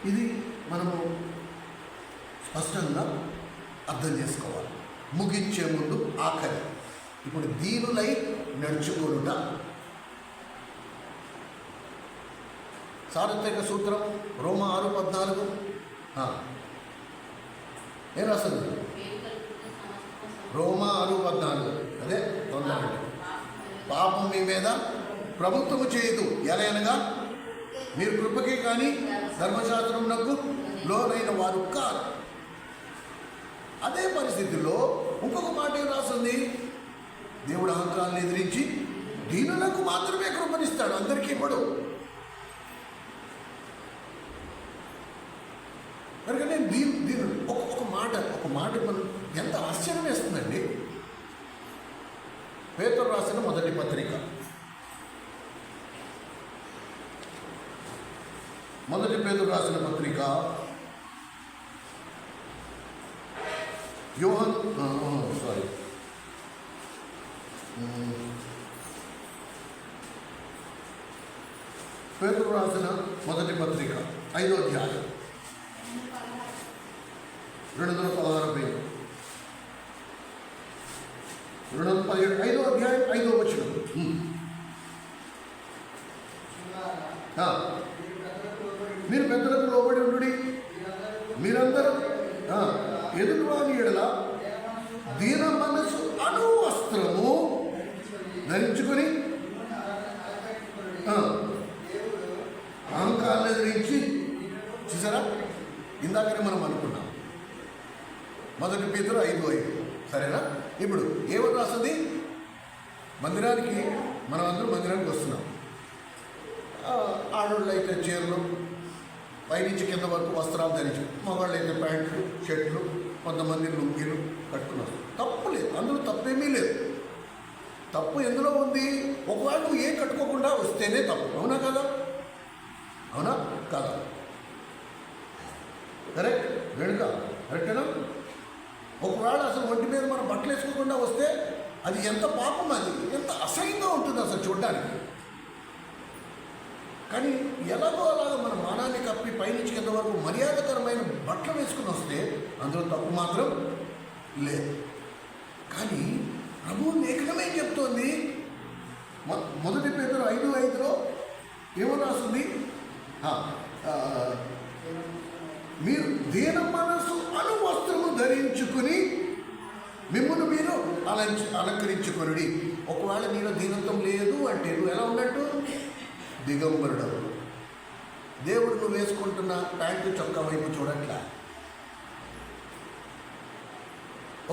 ఇది మనము స్పష్టంగా అర్థం చేసుకోవాలి. ముగించే ముందు ఆఖరి, ఇప్పుడు దీనులై నడుచుకొనుట. సార్వత్రిక సూత్రం రోమా 6:14 ఏం రాస్తుంది? రోమా 6:14 అదే తొందరగా. పాపం మీ మీద ప్రభుత్వము చేయదు, ఎలయనగా మీరు కృపకే కానీ ధర్మశాస్త్రమునకు లోనైన వారు కాదు. అదే పరిస్థితుల్లో ఇంకొక మాట ఏం రాస్తుంది? దేవుడు అహంకారాన్ని ఎదిరించి దీనులకు మాత్రమే కృపనిస్తాడు, అందరికీ ఇవ్వడు. కనుక నేను దీని ఒక మాట మనం ఎంత ఆశ్చర్యం వేస్తుందండి. పేతురు రాసిన మొదటి పత్రిక, మొదటి పేతురు రాసిన పత్రిక, పేతురు రాసిన మొదటి పత్రిక 5వ అధ్యాయం 216 పేజీ, 217, 5వ అధ్యాయం 5వ వచనం. మీరు పెద్దలకు లోబడి ఉండుడి, మీరందరూ ఎదుటివాని ఎడల దీన మనసు అణు వస్త్రము ధరించుకొని ఇందాకనే మనం అనుకున్నాం. 1 పేతురు 5:5. సరేనా? ఇప్పుడు ఏమని రాస్తుంది? మందిరానికి మనం అందరూ మందిరానికి వస్తున్నాం. ఆడవాళ్ళు అయితే చీరలు, పైనుంచి కింద వరకు వస్త్రాలు ధరించి, మగవాళ్ళు అయితే ప్యాంట్లు, షర్ట్లు, కొంతమంది లుంగీలు కట్టుకుని వస్తారు. తప్పు లేదు, అందులో తప్పేమీ లేదు. తప్పు ఎందులో ఉంది? ఒకవేళ నువ్వు ఏం కట్టుకోకుండా వస్తేనే తప్పు. అవునా కదా? అవునా కాదా? కరెక్ట్ వేడుక కరెక్టేనా? ఒకవేళ అసలు ఒంటి మీద మనం బట్టలు వేసుకోకుండా వస్తే అది ఎంత పాపం, అది ఎంత అసహ్యంగా ఉంటుంది అసలు చూడడానికి. కానీ ఎలాగో అలాగ మన మానాన్ని కప్పి పైనుంచి కింద వరకు మర్యాదకరమైన బట్టలు వేసుకుని వస్తే అందులో తప్పు మాత్రం లేదు. కానీ ప్రభువు లేఖనం ఏం చెప్తోంది? 1 పేతురు 5:5 ఏమో రాస్తుంది? మీరు దీన మనసు అను వస్త్రము ధరించుకుని మిమ్మల్ని మీరు అలంకరించుకొనుడి. ఒకవేళ నీలో దీనత్వం లేదు అంటే నువ్వు ఎలా ఉన్నట్టు? దిగంబరుడు. దేవుడు నువ్వు వేసుకుంటున్న ప్యాంటు చొక్కా వైపు చూడట్లా.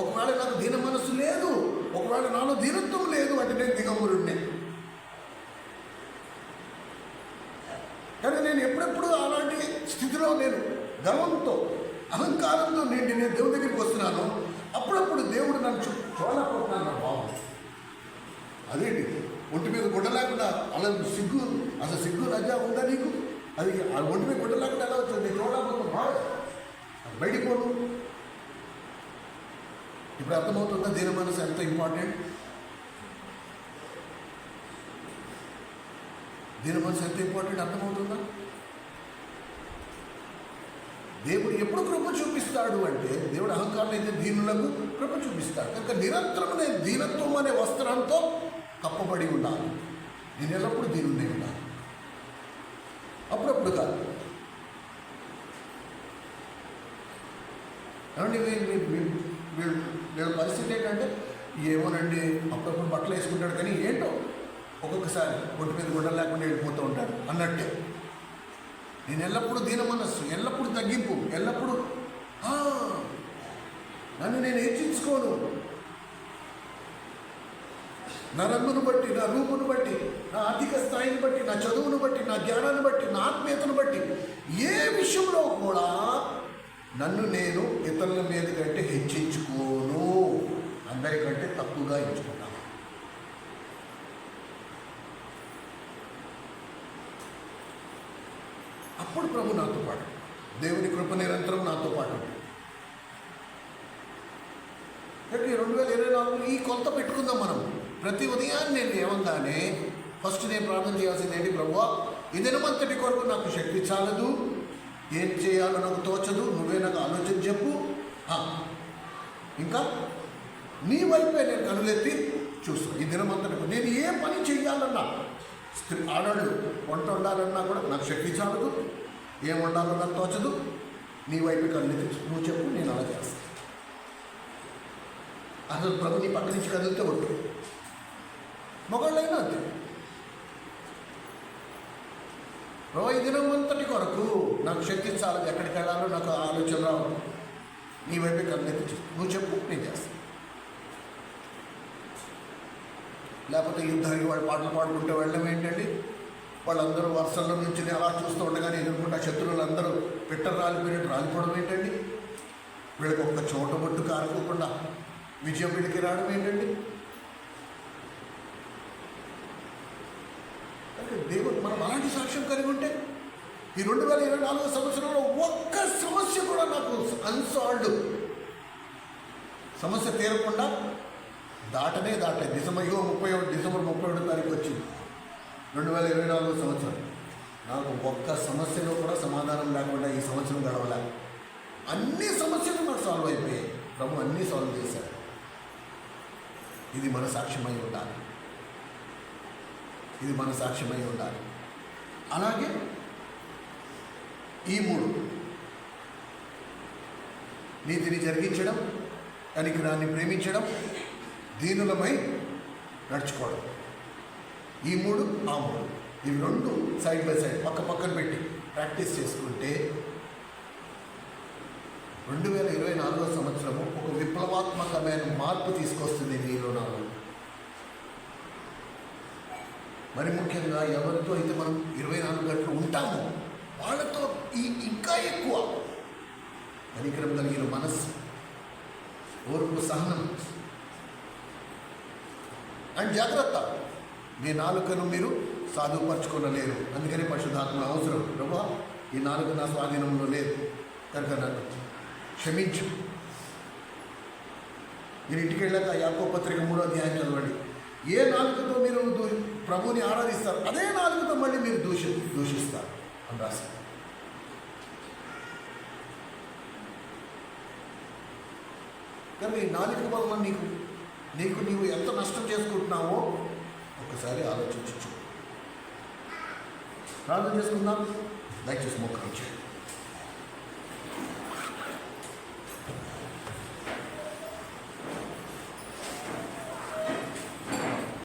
ఒకవేళ నాకు దీన మనసు లేదు, ఒకవేళ నాలో దీనత్వం లేదు అంటే నేను దిగంబరుడినే. కానీ నేను ఎప్పుడెప్పుడు అలాంటి స్థితిలో నేను గర్వంతో అహంకారంతో నేను దేవుడి దగ్గరికి వస్తున్నాను. అప్పుడప్పుడు దేవుడు నన్ను చూడలేకపోతున్నాను. నా భావం అదేంటి? ఒంటి మీద గుడ్డ లేకుండా అలా సిగ్గు, అసలు సిగ్గు లజ్జ ఉందా నీకు? అది ఒంటి మీద గుడ్డ లేకుండా ఎలా వచ్చింది? నేను చూడలేకపోతున్నా, బాగా బయటికి పోను. ఇప్పుడు అర్థమవుతుందా దీన మనసు ఎంత ఇంపార్టెంట్? దీన మనసు ఎంత ఇంపార్టెంట్ అర్థమవుతుందా? దేవుడు ఎప్పుడు కృప చూపిస్తాడు అంటే, దేవుడు అహంకారం అయితే దీనులకు కృప చూపిస్తాడు. కనుక నిరంతరం నేను దీనత్వం అనే వస్త్రంతో కప్పబడి ఉండాలి. నేను ఎల్లప్పుడూ దీనునే ఉండాలి, అప్పుడప్పుడు కాదు. ఏమండి వీళ్ళ పరిస్థితి ఏంటంటే, ఏమోనండి అప్పుడప్పుడు బట్టలు వేసుకుంటాడు కానీ ఏంటో ఒక్కొక్కసారి ఒంటి మీద గుడ్డలు లేకుండా వెళ్ళిపోతూ ఉంటాడు అన్నట్టే. నేను ఎల్లప్పుడూ దీన మనస్సు, ఎల్లప్పుడూ తగ్గింపు, ఎల్లప్పుడూ నన్ను నేను హెచ్చించుకోను. నా రంగును బట్టి, నా రూపును బట్టి, నా ఆర్థిక స్థాయిని బట్టి, నా చదువును బట్టి, నా జ్ఞానాన్ని బట్టి, నా ఆత్మీయతను బట్టి ఏ విషయంలో కూడా నన్ను నేను ఇతరుల మీద కంటే హెచ్చించుకోను, అందరికంటే తక్కువగా ఎంచుకున్నాను. అప్పుడు ప్రభు నాతో పాటు, దేవుని కృప నిరంతరం నాతో పాటు. 2024 ఈ కొలత పెట్టుకుందాం మనం. ప్రతి ఉదయాన్ని నేను లేవగానే ఫస్ట్ నేను ప్రార్థన చేయాల్సింది ఏంటి? ప్రభువా, ఈ దినమంతటి కొరకు నాకు శక్తి చాలదు, ఏం చేయాలో నాకు తోచదు, నువ్వే నాకు ఆలోచన చెప్పు. ఇంకా నీ వైపే నేను కనులెత్తి చూస్తాను. ఈ దినమంతటి నేను ఏ పని చేయాలన్నా, ఆడాళ్ళు వంట వండాలన్నా కూడా నాకు శక్తి చాలదు, ఏం వండాలో నాకు తోచదు, నీ వైపు కనులెత్తి నువ్వు చెప్పు, నేను అలా చేస్తాను. అసలు ప్రభు నీ పక్క నుంచి కదిలితే ఒట్టు. మగవాళ్ళైనా అంతే. ప్రభు ఈ దినమంతటి కొరకు నాకు శక్తి చాలదు, ఎక్కడికి వెళ్ళాలో నాకు ఆలోచన రావు, నీ వైపే కనులెత్తి నువ్వు చెప్పు, నేను చేస్తాను. లేకపోతే యుద్ధానికి వాళ్ళు పాటలు పాడుకుంటే వెళ్ళడం ఏంటండి? వాళ్ళందరూ వర్షంలో నుంచి అలా చూస్తూ ఉండగానే ఎదుర్కొంటే శత్రువులందరూ పిట్టలు రాలిపోయినట్టు రాలిపోవడం ఏంటండి? వీళ్ళకి ఒక్క చోట బొట్టు కారుకోకుండా విజయం వీళ్ళకి రావడం ఏంటండి? అంటే దేవుడు మనం అలాంటి సాక్ష్యం కలిగి ఉంటే ఈ 2024 సంవత్సరంలో ఒక్క సమస్య కూడా నాకు అన్సాల్వ్డ్ సమస్య తీరకుండా దాటనే డిసెంబర్ 31 తారీఖు వచ్చింది 2024 సంవత్సరం. నాకు ఒక్క సమస్యలో కూడా సమాధానం లేకుండా ఈ సంవత్సరం గడవలే. అన్ని సమస్యలు నాకు సాల్వ్ అయిపోయాయి. ప్రభు అన్నీ సాల్వ్ చేశారు. ఇది మన సాక్ష్యమై ఉండాలి, ఇది మన సాక్ష్యమై ఉండాలి. అలాగే ఈ 3 నీతిని జరిగించడం, కనికరాన్ని ప్రేమించడం, దీనులమై నడుచుకోవడం. ఈ 3 ఆ 3 ఇవి 2 సైడ్ బై సైడ్ పక్కన పెట్టి ప్రాక్టీస్ చేసుకుంటే 2024 సంవత్సరము ఒక విప్లవాత్మకమైన మార్పు తీసుకొస్తుంది నీలో నాలో. మరి ముఖ్యంగా ఎవరితో అయితే మనం 24 గంటలు ఉంటామో వాళ్ళతో ఇంకా ఎక్కువ కనికరం కలిగిన మనస్సు, ఓర్పు, సహనం. అండ్ జాగ్రత్త, మీ నాలుకను మీరు సాధుపరచుకోనలేరు. అందుకని పరిశుద్ధాత్మ అవసరం. ప్రభువా, ఈ నాలుక నా స్వాధీనంలో లేదు కనుక నన్ను క్షమించు. మీరు ఇంటికి వెళ్ళాక యాకోబు పత్రిక 3వ అధ్యాయం చదవండి. ఏ నాలుకతో మీరు ప్రభువుని ఆరాధిస్తారు అదే నాలుకతో మళ్ళీ మీరు దూషిస్తారు అని రాశారు. కానీ ఈ నాలుక వలన నీవు ఎంత నష్టం చేసుకుంటున్నావో ఒకసారి ఆలోచించు. ప్రార్థన చేసుకుందాం. దయచేసి మోకరించండి.